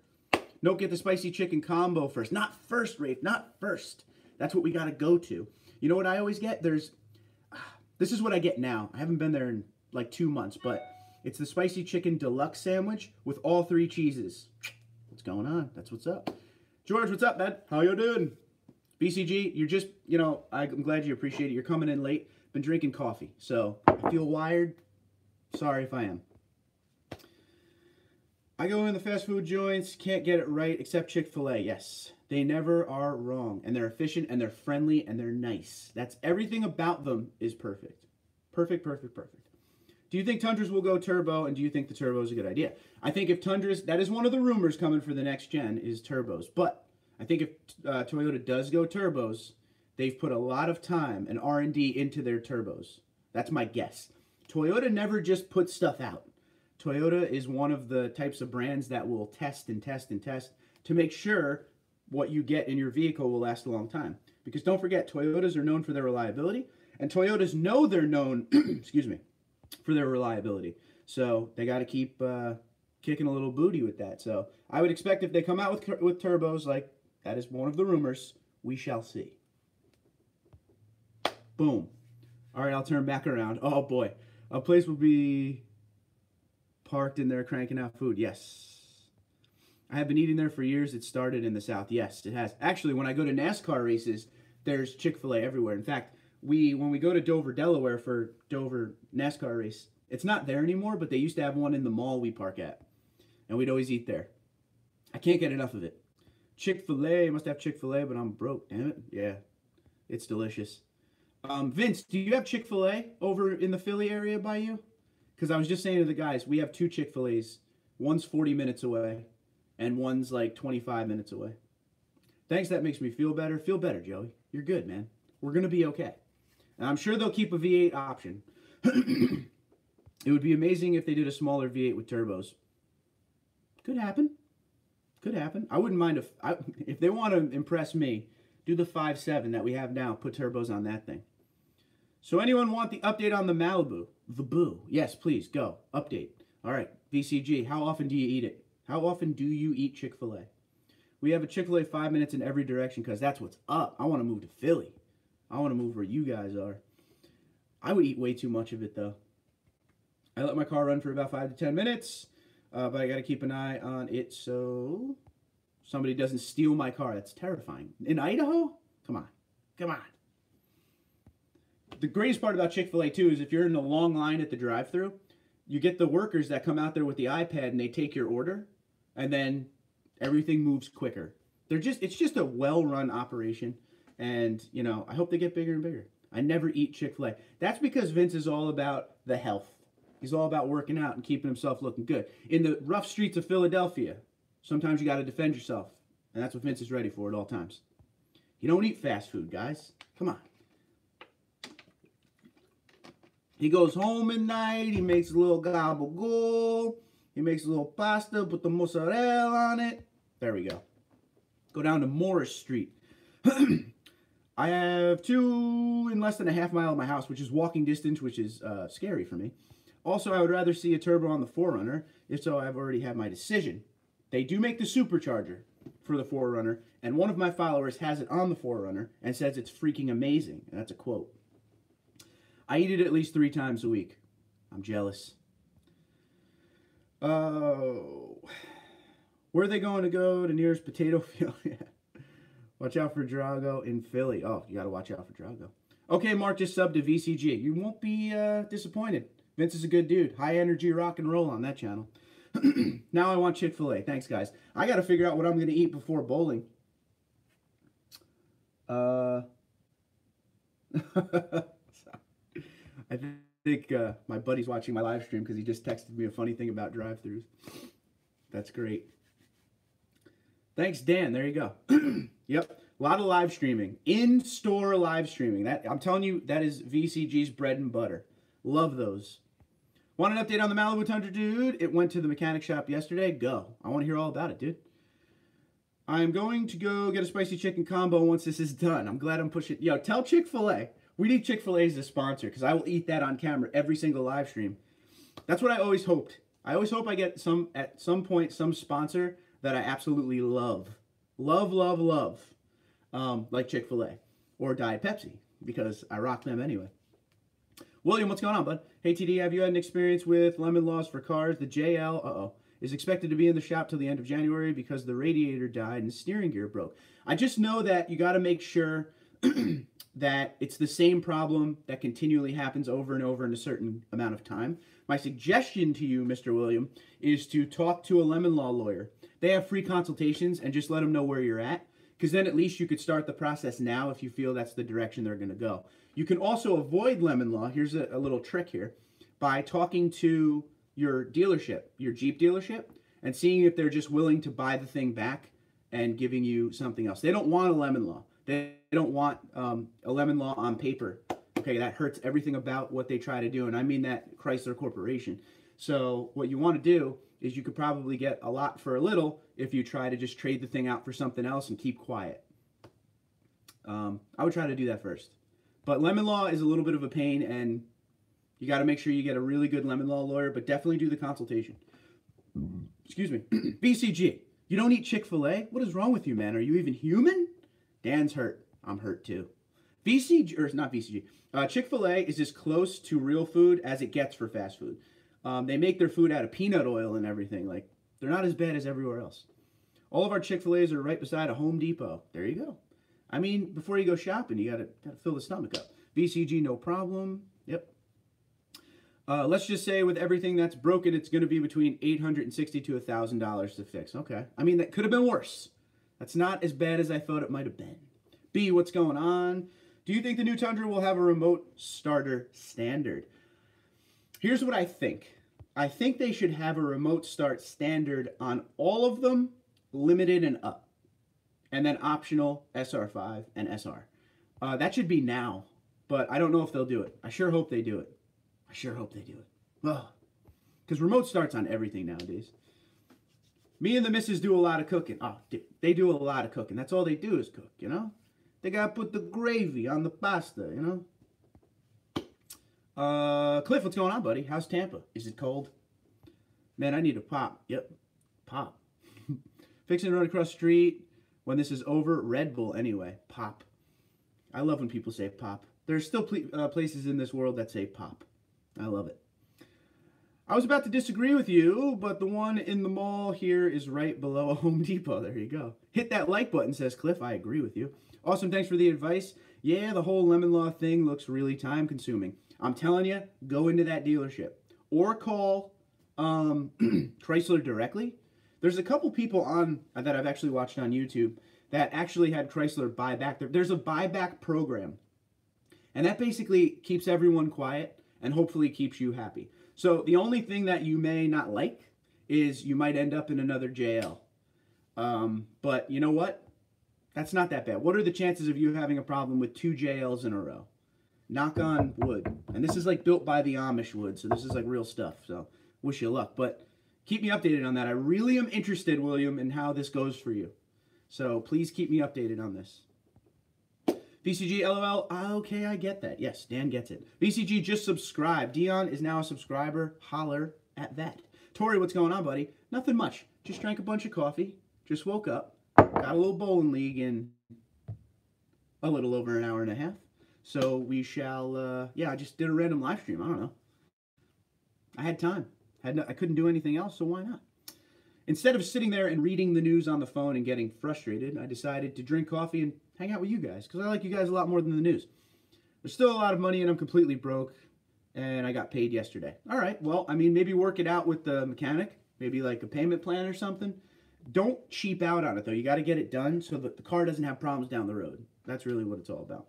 Don't get the spicy chicken combo first. Not first, Rafe. Not first. That's what we got to go to. You know what I always get? This is what I get now. I haven't been there in like 2 months, but it's the spicy chicken deluxe sandwich with all 3 cheeses. What's going on? That's what's up. George, what's up, man? How you doing? BCG, you're just, you know, I'm glad you appreciate it. You're coming in late. been drinking coffee, so I feel wired. Sorry if I am. I go in the fast food joints, can't get it right except Chick-fil-A. Yes, they never are wrong, and they're efficient, and they're friendly, and they're nice. That's everything about them is perfect. Perfect, perfect, perfect. Do you think Tundras will go turbo, and do you think the turbo is a good idea? I think if Tundras, that is one of the rumors coming for the next gen, is turbos. But I think if Toyota does go turbos, they've put a lot of time and R&D into their turbos. That's my guess. Toyota never just puts stuff out. Toyota is one of the types of brands that will test and test and test to make sure what you get in your vehicle will last a long time. Because don't forget, Toyotas are known for their reliability, and Toyotas know they're known, excuse me, for their reliability. So they got to keep kicking a little booty with that. So I would expect if they come out with turbos, like that is one of the rumors, we shall see. Boom. All right, I'll turn back around. Oh boy, a place will be parked in there cranking out food. Yes. I have been eating there for years. It started in the South. Yes, it has. Actually, when I go to NASCAR races, there's Chick-fil-A everywhere. In fact, when we go to Dover, Delaware for Dover NASCAR race, it's not there anymore, but they used to have one in the mall we park at. And we'd always eat there. I can't get enough of it. Chick-fil-A, must have Chick-fil-A, but I'm broke, damn it. Yeah, it's delicious. Vince, do you have Chick-fil-A over in the Philly area by you? Because I was just saying to the guys, we have 2 Chick-fil-A's. One's 40 minutes away, and one's like 25 minutes away. Thanks, that makes me feel better. Feel better, Joey. You're good, man. We're going to be okay. And I'm sure they'll keep a V8 option. It would be amazing if they did a smaller V8 with turbos. Could happen. Could happen. I wouldn't mind if they want to impress me, do the 5.7 that we have now. Put turbos on that thing. So anyone want the update on the Malibu? The Boo. Yes, please, go. Update. All right, VCG, how often do you eat it? How often do you eat Chick-fil-A? We have a Chick-fil-A 5 minutes in every direction because that's what's up. I want to move to Philly. I want to move where you guys are. I would eat way too much of it, though. I let my car run for about 5 to 10 minutes, but I got to keep an eye on it so somebody doesn't steal my car. That's terrifying. In Idaho? Come on. Come on. The greatest part about Chick-fil-A, too, is if you're in a long line at the drive-thru, you get the workers that come out there with the iPad and they take your order, and then everything moves quicker. It's just a well-run operation, and, you know, I hope they get bigger and bigger. I never eat Chick-fil-A. That's because Vince is all about the health. He's all about working out and keeping himself looking good. In the rough streets of Philadelphia, sometimes you got to defend yourself, and that's what Vince is ready for at all times. You don't eat fast food, guys. Come on. He goes home at night, he makes a little gabagool, he makes a little pasta, put the mozzarella on it. There we go. Go down to Morris Street. I have 2 in less than a half mile of my house, which is walking distance, which is scary for me. Also, I would rather see a turbo on the 4Runner. If so, I've already had my decision. They do make the supercharger for the 4Runner, and one of my followers has it on the 4Runner and says it's freaking amazing. And that's a quote. I eat it at least 3 times a week. I'm jealous. Oh. Where are they going to go? The nearest potato field? Yeah. Watch out for Drago in Philly. Oh, you got to watch out for Drago. Okay, Mark just subbed to VCG. You won't be disappointed. Vince is a good dude. High energy rock and roll on that channel. Now I want Chick-fil-A. Thanks, guys. I got to figure out what I'm going to eat before bowling. I think my buddy's watching my live stream because he just texted me a funny thing about drive-thrus. That's great. Thanks, Dan. There you go. Yep. A lot of live streaming. In-store live streaming. That, I'm telling you, that is VCG's bread and butter. Love those. Want an update on the Malibu Tundra, dude? It went to the mechanic shop yesterday. Go. I want to hear all about it, dude. I'm going to go get a spicy chicken combo once this is done. I'm glad I'm pushing. Yo, tell Chick-fil-A. We need Chick-fil-A as a sponsor because I will eat that on camera every single live stream. That's what I always hoped. I always hope I get at some point some sponsor that I absolutely love. Love, love, love. Like Chick-fil-A or Diet Pepsi because I rock them anyway. William, what's going on, bud? Hey, TD, have you had an experience with lemon laws for cars? The JL, is expected to be in the shop till the end of January because the radiator died and steering gear broke. I just know that you got to make sure that it's the same problem that continually happens over and over in a certain amount of time. My suggestion to you, Mr. William, is to talk to a lemon law lawyer. They have free consultations, and just let them know where you're at, because then at least you could start the process now if you feel that's the direction they're going to go. You can also avoid lemon law. Here's a little trick here. By talking to your dealership, your Jeep dealership, and seeing if they're just willing to buy the thing back and giving you something else. They don't want a lemon law. They don't want a lemon law on paper. Okay, that hurts everything about what they try to do, and I mean that Chrysler Corporation. So what you want to do is you could probably get a lot for a little if you try to just trade the thing out for something else and keep quiet. I would try to do that first. But lemon law is a little bit of a pain, and you got to make sure you get a really good lemon law lawyer, but definitely do the consultation. Excuse me. BCG, you don't eat Chick-fil-A? What is wrong with you, man? Are you even human? Dan's hurt. I'm hurt too. BCG, or not BCG, Chick-fil-A is as close to real food as it gets for fast food. They make their food out of peanut oil and everything. Like, they're not as bad as everywhere else. All of our Chick-fil-A's are right beside a Home Depot. There you go. I mean, before you go shopping, you gotta fill the stomach up. BCG, no problem. Yep. Let's just say with everything that's broken, it's going to be between $860 to $1,000 to fix. Okay. I mean, that could have been worse. That's not as bad as I thought it might have been. B, what's going on? Do you think the new Tundra will have a remote starter standard? Here's what I think. I think they should have a remote start standard on all of them, limited and up. And then optional SR5 and SR. That should be now, but I don't know if they'll do it. I sure hope they do it. I sure hope they do it. Because remote starts on everything nowadays. Me and the missus do a lot of cooking. Oh, dude, they do a lot of cooking. That's all they do is cook, you know? They got to put the gravy on the pasta, you know? Cliff, what's going on, buddy? How's Tampa? Is it cold? Man, I need a pop. Yep, pop. Fixing to run across the street. When this is over, Red Bull anyway. Pop. I love when people say pop. There's still places in this world that say pop. I love it. I was about to disagree with you, but the one in the mall here is right below a Home Depot. There you go. Hit that like button, says Cliff. I agree with you. Awesome, thanks for the advice. Yeah, the whole lemon law thing looks really time consuming. I'm telling you, go into that dealership. Or call Chrysler directly. There's a couple people on that I've actually watched on YouTube that actually had Chrysler buy back. There's a buyback program. And that basically keeps everyone quiet and hopefully keeps you happy. So the only thing that you may not like is you might end up in another JL. But you know what? That's not that bad. What are the chances of you having a problem with 2 JLs in a row? Knock on wood. And this is like built by the Amish wood, so this is like real stuff. So wish you luck. But keep me updated on that. I really am interested, William, in how this goes for you. So please keep me updated on this. BCG, LOL. Okay, I get that. Yes, Dan gets it. BCG, just subscribe. Dion is now a subscriber. Holler at that. Tori, what's going on, buddy? Nothing much. Just drank a bunch of coffee. Just woke up. Got a little bowling league in a little over an hour and a half. So we shall, yeah, I just did a random live stream. I don't know. I had time. I couldn't do anything else, so why not? Instead of sitting there and reading the news on the phone and getting frustrated, I decided to drink coffee and hang out with you guys, because I like you guys a lot more than the news. There's still a lot of money, and I'm completely broke, and I got paid yesterday. All right, well, I mean, maybe work it out with the mechanic, maybe like a payment plan or something. Don't cheap out on it, though. You got to get it done so that the car doesn't have problems down the road. That's really what it's all about.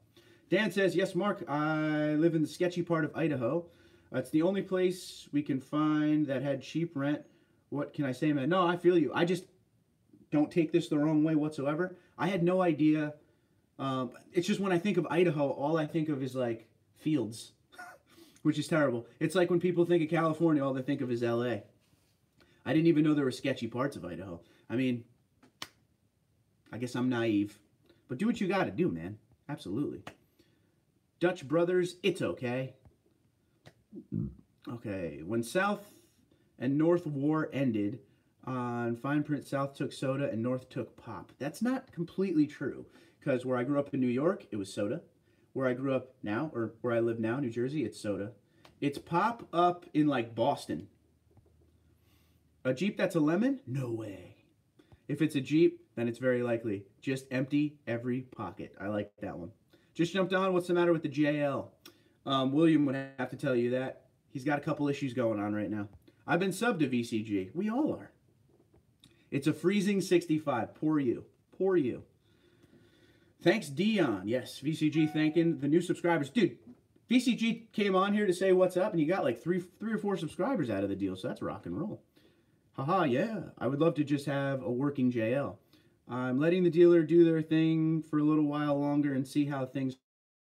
Dan says, yes, Mark, I live in the sketchy part of Idaho. It's the only place we can find that had cheap rent. What can I say, man? No, I feel you. I just don't take this the wrong way whatsoever. I had no idea. It's just when I think of Idaho, all I think of is like fields, which is terrible. It's like when people think of California, all they think of is LA. I didn't even know there were sketchy parts of Idaho. I mean, I guess I'm naive. But do what you got to do, man. Absolutely. Dutch Brothers, it's okay. Okay, when South and North War ended, on fine print, South took soda and North took pop. That's not completely true, because where I grew up in New York, it was soda. Where I grew up now, or where I live now, New Jersey, it's soda. It's pop up in, like, Boston. A Jeep that's a lemon? No way. If it's a Jeep, then it's very likely. Just empty every pocket. I like that one. Just jumped on. What's the matter with the JL? William would have to tell you that. He's got a couple issues going on right now. I've been subbed to VCG. We all are. It's a freezing 65. Poor you. Poor you. Thanks, Dion. Yes, VCG thanking the new subscribers. Dude, VCG came on here to say what's up, and you got like three or four subscribers out of the deal, so that's rock and roll. Haha, yeah. I would love to just have a working JL. I'm letting the dealer do their thing for a little while longer and see how things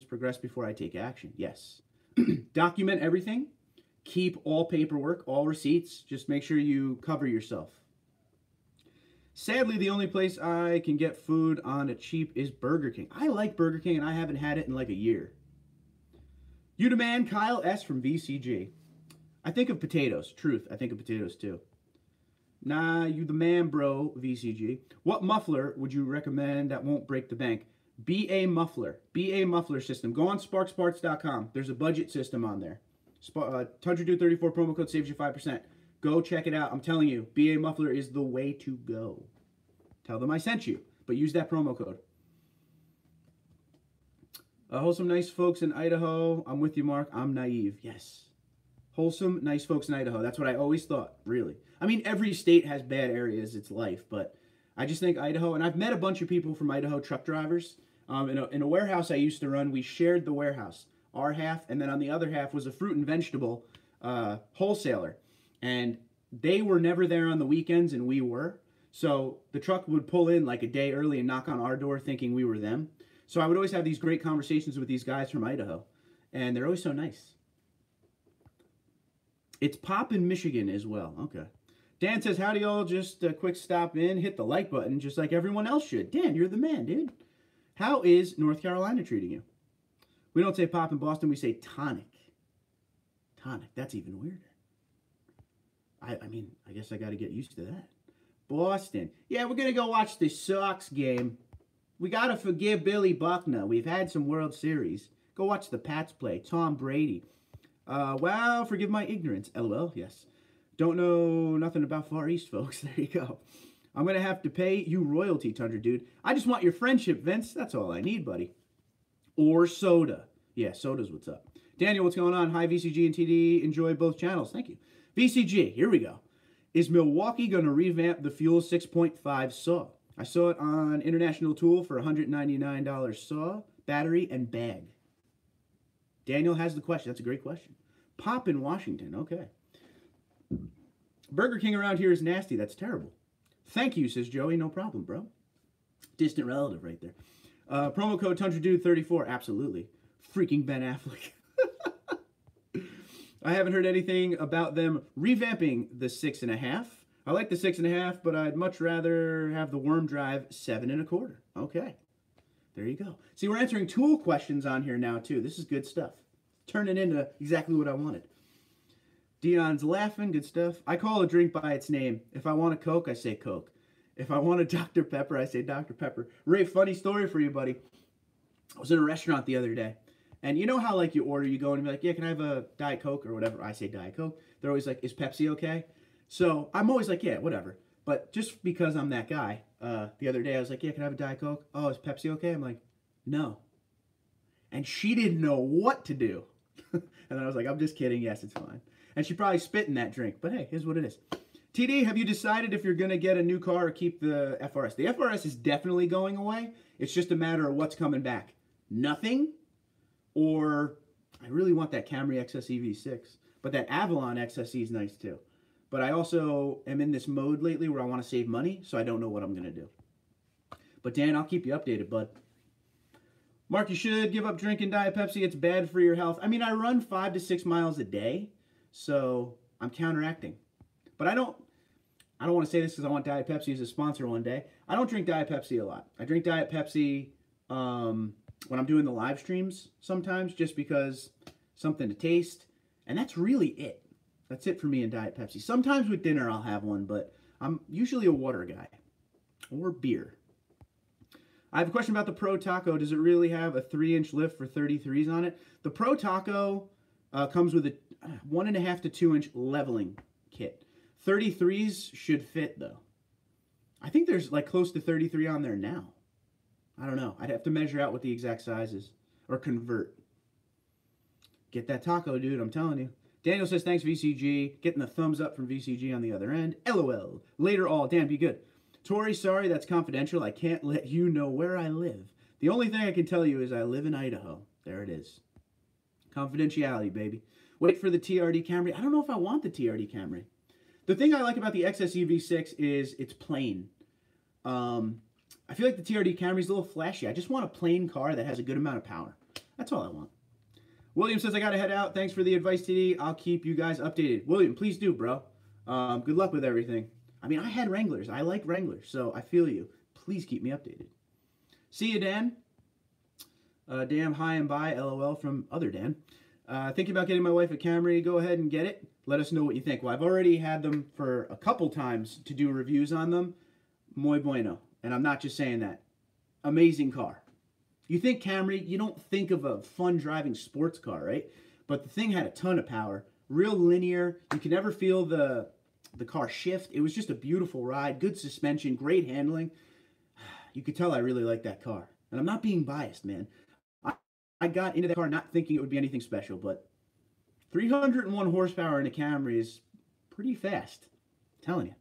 progress before I take action. Yes. Document everything. Keep all paperwork, all receipts. Just make sure you cover yourself. Sadly, the only place I can get food on a cheap is Burger King. I like Burger King, and I haven't had it in like a year. You demand Kyle S. from VCG. I think of potatoes. Truth, I think of potatoes too. Nah, you the man, bro, VCG. What muffler would you recommend that won't break the bank? BA Muffler. BA Muffler system. Go on sparksparts.com. There's a budget system on there. TundraDude34 promo code saves you 5%. Go check it out. I'm telling you, BA Muffler is the way to go. Tell them I sent you, but use that promo code. Wholesome, nice folks in Idaho. I'm with you, Mark. I'm naive. Yes. Wholesome, nice folks in Idaho. That's what I always thought, really. I mean, every state has bad areas. It's life, but I just think Idaho, and I've met a bunch of people from Idaho, truck drivers. In a warehouse I used to run, we shared the warehouse. Our half, and then on the other half was a fruit and vegetable wholesaler. And they were never there on the weekends, and we were. So the truck would pull in like a day early and knock on our door thinking we were them. So I would always have these great conversations with these guys from Idaho. And they're always so nice. It's Pop in Michigan as well. Okay. Dan says, howdy y'all, just a quick stop in, hit the like button just like everyone else should. Dan, you're the man, dude. How is North Carolina treating you? We don't say pop in Boston, we say tonic. Tonic, that's even weirder. I mean, I guess I got to get used to that. Boston. Yeah, we're going to go watch the Sox game. We got to forgive Billy Buckner. We've had some World Series. Go watch the Pats play. Tom Brady. Well, forgive my ignorance. LOL, yes. Don't know nothing about Far East, folks. There you go. I'm going to have to pay you royalty, Tundra Dude. I just want your friendship, Vince. That's all I need, buddy. Or soda. Yeah, soda's what's up. Daniel, what's going on? Hi, VCG and TD. Enjoy both channels. Thank you. VCG, here we go. Is Milwaukee going to revamp the Fuel 6.5 saw? I saw it on International Tool for $199 saw, battery, and bag. Daniel has the question. That's a great question. Pop in Washington. Okay. Burger King around here is nasty. That's terrible. Thank you, says Joey. No problem, bro. Distant relative right there. Promo code TundraDude34. Absolutely. Freaking Ben Affleck. I haven't heard anything about them revamping the 6.5. I like the 6.5, but I'd much rather have the worm drive 7.25. Okay. There you go. See, we're answering tool questions on here now, too. This is good stuff. Turning into exactly what I wanted. Dion's laughing. Good stuff. I call a drink by its name. If I want a Coke, I say Coke. If I want a Dr. Pepper, I say Dr. Pepper. Ray, funny story for you, buddy. I was in a restaurant the other day. And you know how, like, you order, you go and be like, yeah, can I have a Diet Coke or whatever? I say Diet Coke. They're always like, is Pepsi okay? So I'm always like, yeah, whatever. But just because I'm that guy, the other day I was like, yeah, can I have a Diet Coke? Oh, is Pepsi okay? I'm like, no. And she didn't know what to do. And then I was like, I'm just kidding. Yes, it's fine. And she probably spit in that drink. But hey, here's what it is. TD, have you decided if you're going to get a new car or keep the FRS? The FRS is definitely going away. It's just a matter of what's coming back. Nothing. Or I really want that Camry XSE V6. But that Avalon XSE is nice too. But I also am in this mode lately where I want to save money, so I don't know what I'm going to do. But Dan, I'll keep you updated, bud. Mark, you should give up drinking Diet Pepsi. It's bad for your health. I mean, I run 5 to 6 miles a day, so I'm counteracting. But I don't want to say this because I want Diet Pepsi as a sponsor one day. I don't drink Diet Pepsi a lot. I drink Diet Pepsi when I'm doing the live streams sometimes, just because something to taste. And that's really it. That's it for me in Diet Pepsi. Sometimes with dinner I'll have one, but I'm usually a water guy. Or beer. I have a question about the Pro Taco. Does it really have a 3-inch lift for 33s on it? The Pro Taco comes with a 1.5 to 2-inch leveling kit. 33s should fit, though. I think there's like close to 33 on there now. I don't know. I'd have to measure out what the exact size is. or convert. Get that taco, dude, I'm telling you. Daniel says, thanks, VCG. Getting the thumbs up from VCG on the other end. LOL. Later all. Dan, be good. Tori, sorry, that's confidential. I can't let you know where I live. The only thing I can tell you is I live in Idaho. There it is. Confidentiality, baby. Wait for the TRD Camry. I don't know if I want the TRD Camry. The thing I like about the XSE V6 is it's plain. I feel like the TRD Camry is a little flashy. I just want a plain car that has a good amount of power. That's all I want. William says, I got to head out. Thanks for the advice, TD. I'll keep you guys updated. William, please do, bro. Good luck with everything. I mean, I had Wranglers. I like Wranglers, so I feel you. Please keep me updated. See you, Dan. Damn, hi and bye, LOL from other Dan. Thinking about getting my wife a Camry. Go ahead and get it. Let us know what you think. Well, I've already had them for a couple times to do reviews on them. Muy bueno. And I'm not just saying that. Amazing car. You think Camry, you don't think of a fun driving sports car, right? But the thing had a ton of power. Real linear. You could never feel the car shift. It was just a beautiful ride. Good suspension. Great handling. You could tell I really like that car. And I'm not being biased, man. I got into that car not thinking it would be anything special, but 301 horsepower in a Camry is pretty fast. I'm telling you.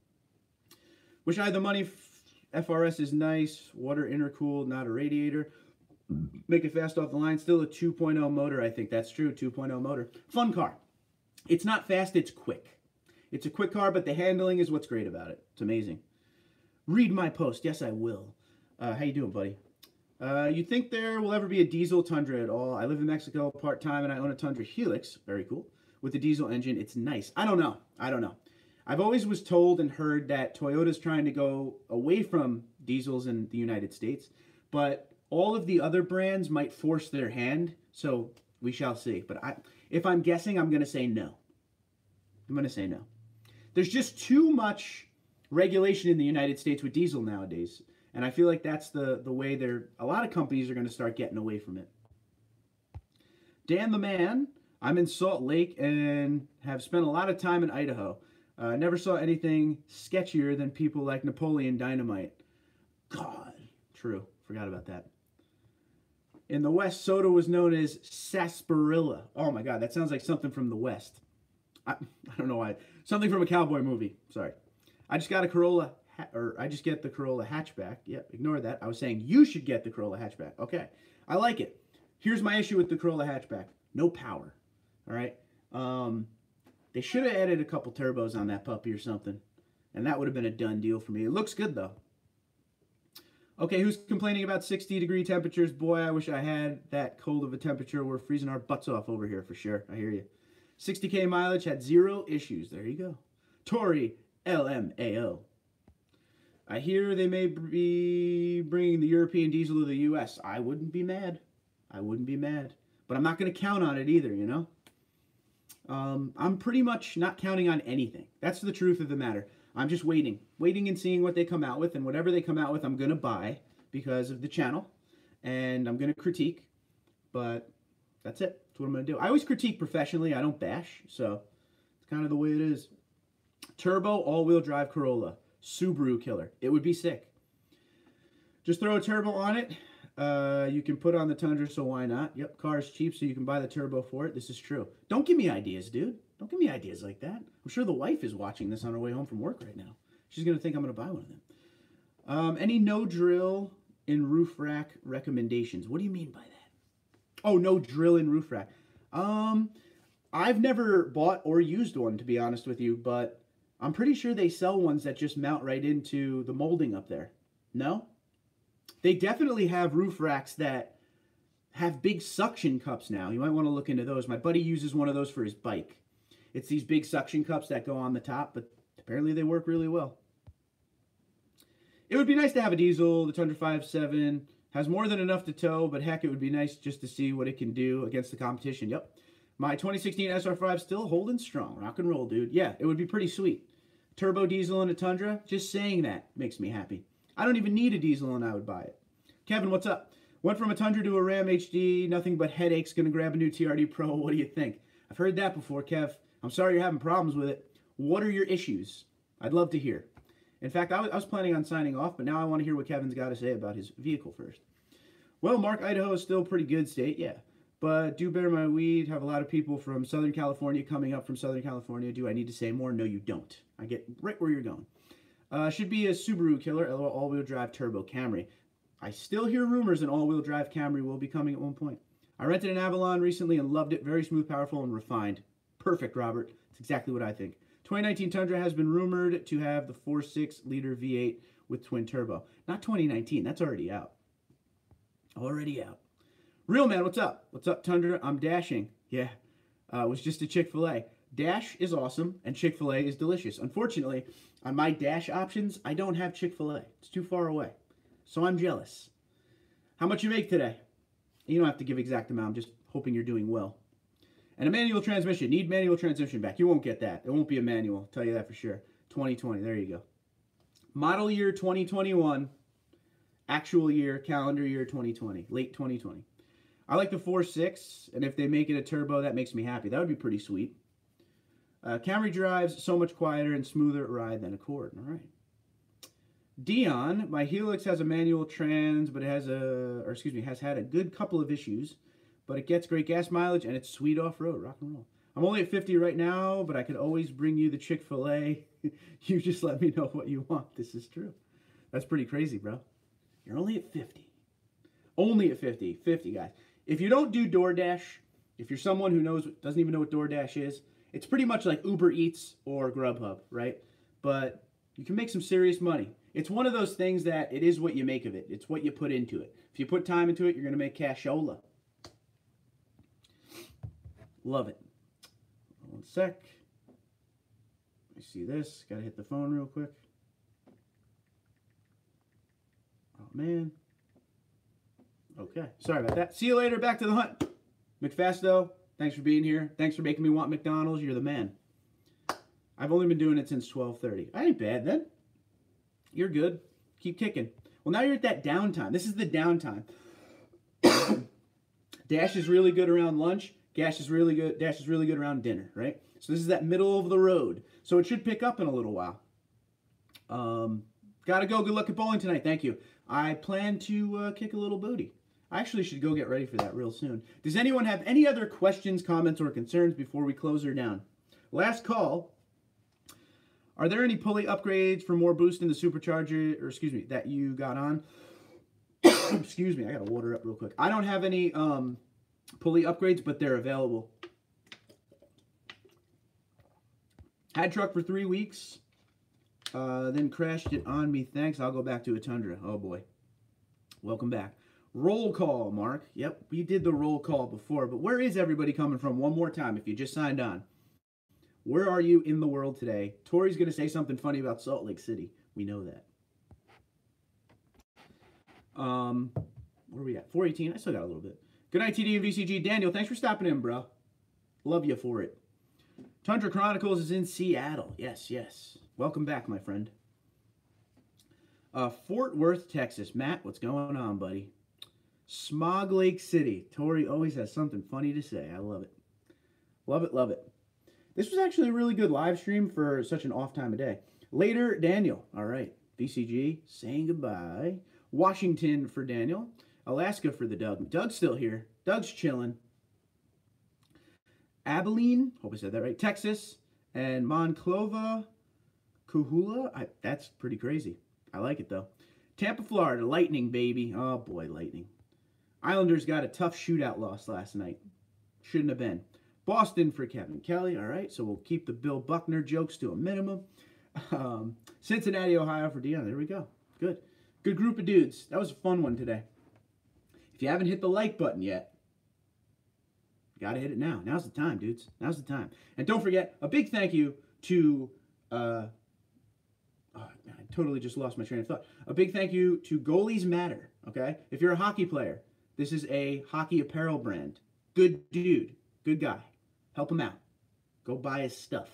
Wish I had the money. FRS is nice. Water intercooled, not a radiator. Make it fast off the line. Still a 2.0 motor, I think. That's true, 2.0 motor. Fun car. It's not fast, it's quick. It's a quick car, but the handling is what's great about it. It's amazing. Read my post. Yes, I will. How you doing, buddy? You think there will ever be a diesel Tundra at all? I live in Mexico part-time, and I own a Tundra Helix. Very cool. With the diesel engine, it's nice. I don't know. I've always was told and heard that Toyota's trying to go away from diesels in the United States, but all of the other brands might force their hand, so we shall see. But if I'm guessing, I'm going to say no. I'm going to say no. There's just too much regulation in the United States with diesel nowadays. And I feel like that's the way a lot of companies are going to start getting away from it. Dan the Man, I'm in Salt Lake and have spent a lot of time in Idaho. Never saw anything sketchier than people like Napoleon Dynamite. God, true. Forgot about that. In the West, soda was known as sarsaparilla. Oh my God, that sounds like something from the West. I don't know why. Something from a cowboy movie. Sorry. I just got a Corolla. I just get the Corolla hatchback. Yep, ignore that. I was saying you should get the Corolla hatchback. Okay, I like it. Here's my issue with the Corolla hatchback. No power. All right. They should have added a couple turbos on that puppy or something, and that would have been a done deal for me. It looks good though. Okay, who's complaining about 60-degree temperatures? Boy, I wish I had that cold of a temperature. We're freezing our butts off over here for sure. I hear you. 60K mileage, had 0 issues. There you go. Tori, LMAO. I hear they may be bringing the European diesel to the U.S. I wouldn't be mad. I wouldn't be mad. But I'm not going to count on it either, you know? I'm pretty much not counting on anything. That's the truth of the matter. I'm just waiting. Waiting and seeing what they come out with. And whatever they come out with, I'm going to buy because of the channel. And I'm going to critique. But that's it. That's what I'm going to do. I always critique professionally. I don't bash. So it's kind of the way it is. Turbo all-wheel drive Corolla. Subaru killer. It would be sick. Just throw a turbo on it. You can put on the Tundra, so why not? Yep, car is cheap, so you can buy the turbo for it. This is true. Don't give me ideas, dude. Don't give me ideas like that. I'm sure the wife is watching this on her way home from work right now. She's going to think I'm going to buy one of them. Any no drill in roof rack recommendations? What do you mean by that? Oh, no drill in roof rack. I've never bought or used one, to be honest with you, but I'm pretty sure they sell ones that just mount right into the molding up there. No? They definitely have roof racks that have big suction cups now. You might want to look into those. My buddy uses one of those for his bike. It's these big suction cups that go on the top, but apparently they work really well. It would be nice to have a diesel. The Tundra 5.7 has more than enough to tow, but heck, it would be nice just to see what it can do against the competition. Yep. My 2016 SR5 still holding strong. Rock and roll, dude. Yeah, it would be pretty sweet. Turbo diesel and a Tundra, just saying that makes me happy. I don't even need a diesel and I would buy it. Kevin, what's up? Went from a Tundra to a Ram HD, nothing but headaches, gonna grab a new TRD Pro. What do you think? I've heard that before, Kev. I'm sorry you're having problems with it. What are your issues? I'd love to hear. In fact, I was planning on signing off, but now I want to hear what Kevin's got to say about his vehicle first. Well, Mark, Idaho is still a pretty good state, yeah. But do bear my weed. Have a lot of people from Southern California coming up from Southern California. Do I need to say more? No, you don't. I get right where you're going. Should be a Subaru killer, all-wheel drive turbo Camry. I still hear rumors an all-wheel drive Camry will be coming at one point. I rented an Avalon recently and loved it. Very smooth, powerful, and refined. Perfect, Robert. It's exactly what I think. 2019 Tundra has been rumored to have the 4.6-liter V8 with twin turbo. Not 2019. That's already out. Already out. Real man, what's up? What's up, Tundra? I'm dashing. Yeah. It was just a Chick-fil-A. Dash is awesome, and Chick-fil-A is delicious. Unfortunately, on my Dash options, I don't have Chick-fil-A. It's too far away. So I'm jealous. How much you make today? You don't have to give exact amount. I'm just hoping you're doing well. And a manual transmission. Need manual transmission back. You won't get that. It won't be a manual. I'll tell you that for sure. 2020. There you go. Model year 2021. Actual year, calendar year 2020. Late 2020. I like the 4.6, and if they make it a turbo, that makes me happy. That would be pretty sweet. Camry drives so much quieter and smoother ride than Accord. All right. Dion, my Helix has a manual trans, but it has has had a good couple of issues, but it gets great gas mileage and it's sweet off-road, rock and roll. I'm only at 50 right now, but I could always bring you the Chick-fil-A. You just let me know what you want. This is true. That's pretty crazy, bro. You're only at 50. Only at 50. 50, guys. If you don't do DoorDash, if you're someone who doesn't even know what DoorDash is, it's pretty much like Uber Eats or Grubhub, right? But you can make some serious money. It's one of those things that it is what you make of it. It's what you put into it. If you put time into it, you're going to make cashola. Love it. One sec. I see this. Got to hit the phone real quick. Oh, man. Okay. Sorry about that. See you later. Back to the hunt. McFasto, thanks for being here. Thanks for making me want McDonald's. You're the man. I've only been doing it since 12:30. I ain't bad then. You're good. Keep kicking. Well, now you're at that downtime. This is the downtime. Dash is really good around lunch. Dash is really good around dinner, right? So this is that middle of the road. So it should pick up in a little while. Gotta go. Good luck at bowling tonight. Thank you. I plan to kick a little booty. I actually should go get ready for that real soon. Does anyone have any other questions, comments, or concerns before we close her down? Last call. Are there any pulley upgrades for more boost in the supercharger, or excuse me, that you got on? Excuse me, I gotta water up real quick. I don't have any pulley upgrades, but they're available. Had truck for 3 weeks, then crashed it on me. Thanks, I'll go back to a Tundra. Oh boy. Welcome back. Roll call, Mark. Yep, we did the roll call before, but where is everybody coming from? One more time, if you just signed on. Where are you in the world today? Tori's going to say something funny about Salt Lake City. We know that. Where are we at? 418. I still got a little bit. Good night, TD and VCG. Daniel, thanks for stopping in, bro. Love you for it. Tundra Chronicles is in Seattle. Yes, yes. Welcome back, my friend. Fort Worth, Texas. Matt, what's going on, buddy? Smog Lake City. Tori always has something funny to say. I love it. Love it, love it. This was actually a really good live stream for such an off time of day. Later, Daniel. All right. VCG, saying goodbye. Washington for Daniel. Alaska for the Doug. Doug's still here. Doug's chilling. Abilene, hope I said that right. Texas. And Monclova, Cahula. That's pretty crazy. I like it, though. Tampa, Florida. Lightning, baby. Oh, boy, Lightning. Islanders got a tough shootout loss last night. Shouldn't have been. Boston for Kevin Kelly. All right, so we'll keep the Bill Buckner jokes to a minimum. Cincinnati, Ohio for Dion. There we go. Good. Good group of dudes. That was a fun one today. If you haven't hit the like button yet, you got to hit it now. Now's the time, dudes. Now's the time. And don't forget, a big thank you to... I totally just lost my train of thought. A big thank you to Goalies Matter, okay? If you're a hockey player, this is a hockey apparel brand. Good dude. Good guy. Help him out. Go buy his stuff.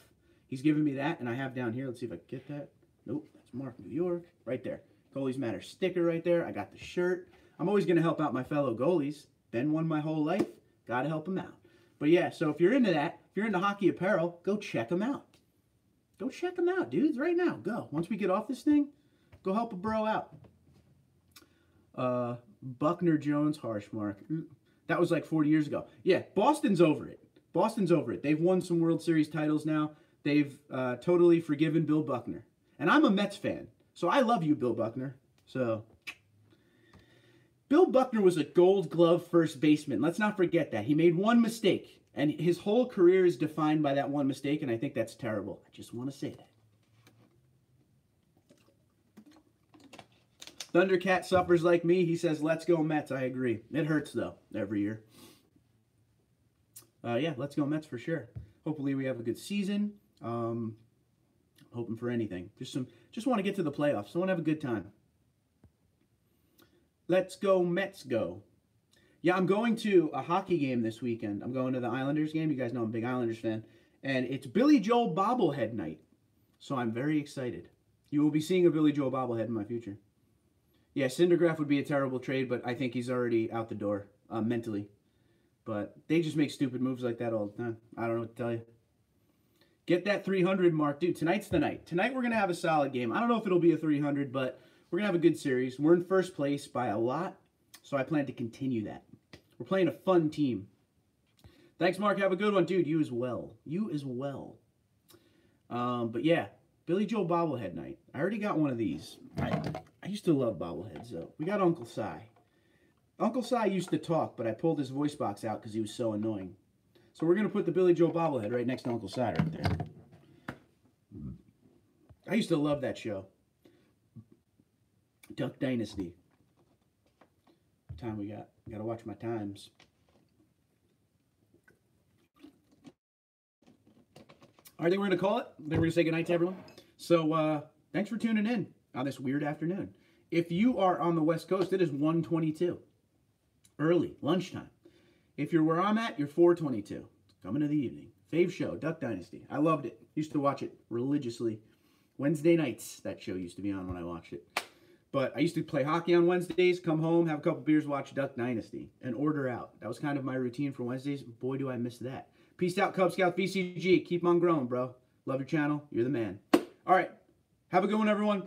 He's giving me that, and I have down here. Let's see if I can get that. Nope, that's Mark, New York. Right there. Goalies Matter sticker right there. I got the shirt. I'm always going to help out my fellow goalies. Been one my whole life. Got to help them out. But yeah, so if you're into that, if you're into hockey apparel, go check them out. Go check them out, dudes, right now. Go. Once we get off this thing, go help a bro out. Buckner Jones, harsh mark. That was like 40 years ago. Yeah, Boston's over it. Boston's over it. They've won some World Series titles now. They've totally forgiven Bill Buckner. And I'm a Mets fan, so I love you, Bill Buckner. So, Bill Buckner was a Gold Glove first baseman. Let's not forget that. He made one mistake, and his whole career is defined by that one mistake, and I think that's terrible. I just want to say that. Thundercat suffers like me. He says, let's go Mets. I agree. It hurts, though, every year. Yeah, let's go Mets for sure. Hopefully we have a good season. Hoping for anything. Just want to get to the playoffs. I want to have a good time. Let's go Mets go. Yeah, I'm going to a hockey game this weekend. I'm going to the Islanders game. You guys know I'm a big Islanders fan. And it's Billy Joel bobblehead night. So I'm very excited. You will be seeing a Billy Joel bobblehead in my future. Yeah, Syndergaard would be a terrible trade, but I think he's already out the door mentally. But they just make stupid moves like that all the time. I don't know what to tell you. Get that 300 mark. Dude, tonight's the night. Tonight we're going to have a solid game. I don't know if it'll be a 300, but we're going to have a good series. We're in first place by a lot, so I plan to continue that. We're playing a fun team. Thanks, Mark. Have a good one. Dude, you as well. You as well. But yeah, Billy Joel bobblehead night. I already got one of these. I used to love bobbleheads, though. We got Uncle Si. Uncle Si used to talk, but I pulled his voice box out because he was so annoying. So we're going to put the Billy Joel bobblehead right next to Uncle Si right there. I used to love that show. Duck Dynasty. What time we got? Got to watch my times. All right, I think we're going to call it. I think we're going to say goodnight to everyone. So thanks for tuning in on this weird afternoon. If you are on the West Coast, it is 1:22. Early, lunchtime. If you're where I'm at, you're 4:22. Coming to the evening. Fave show, Duck Dynasty. I loved it. Used to watch it religiously. Wednesday nights, that show used to be on when I watched it. But I used to play hockey on Wednesdays, come home, have a couple beers, watch Duck Dynasty, and order out. That was kind of my routine for Wednesdays. Boy, do I miss that. Peace out, Cub Scout BCG. Keep on growing, bro. Love your channel. You're the man. All right. Have a good one, everyone.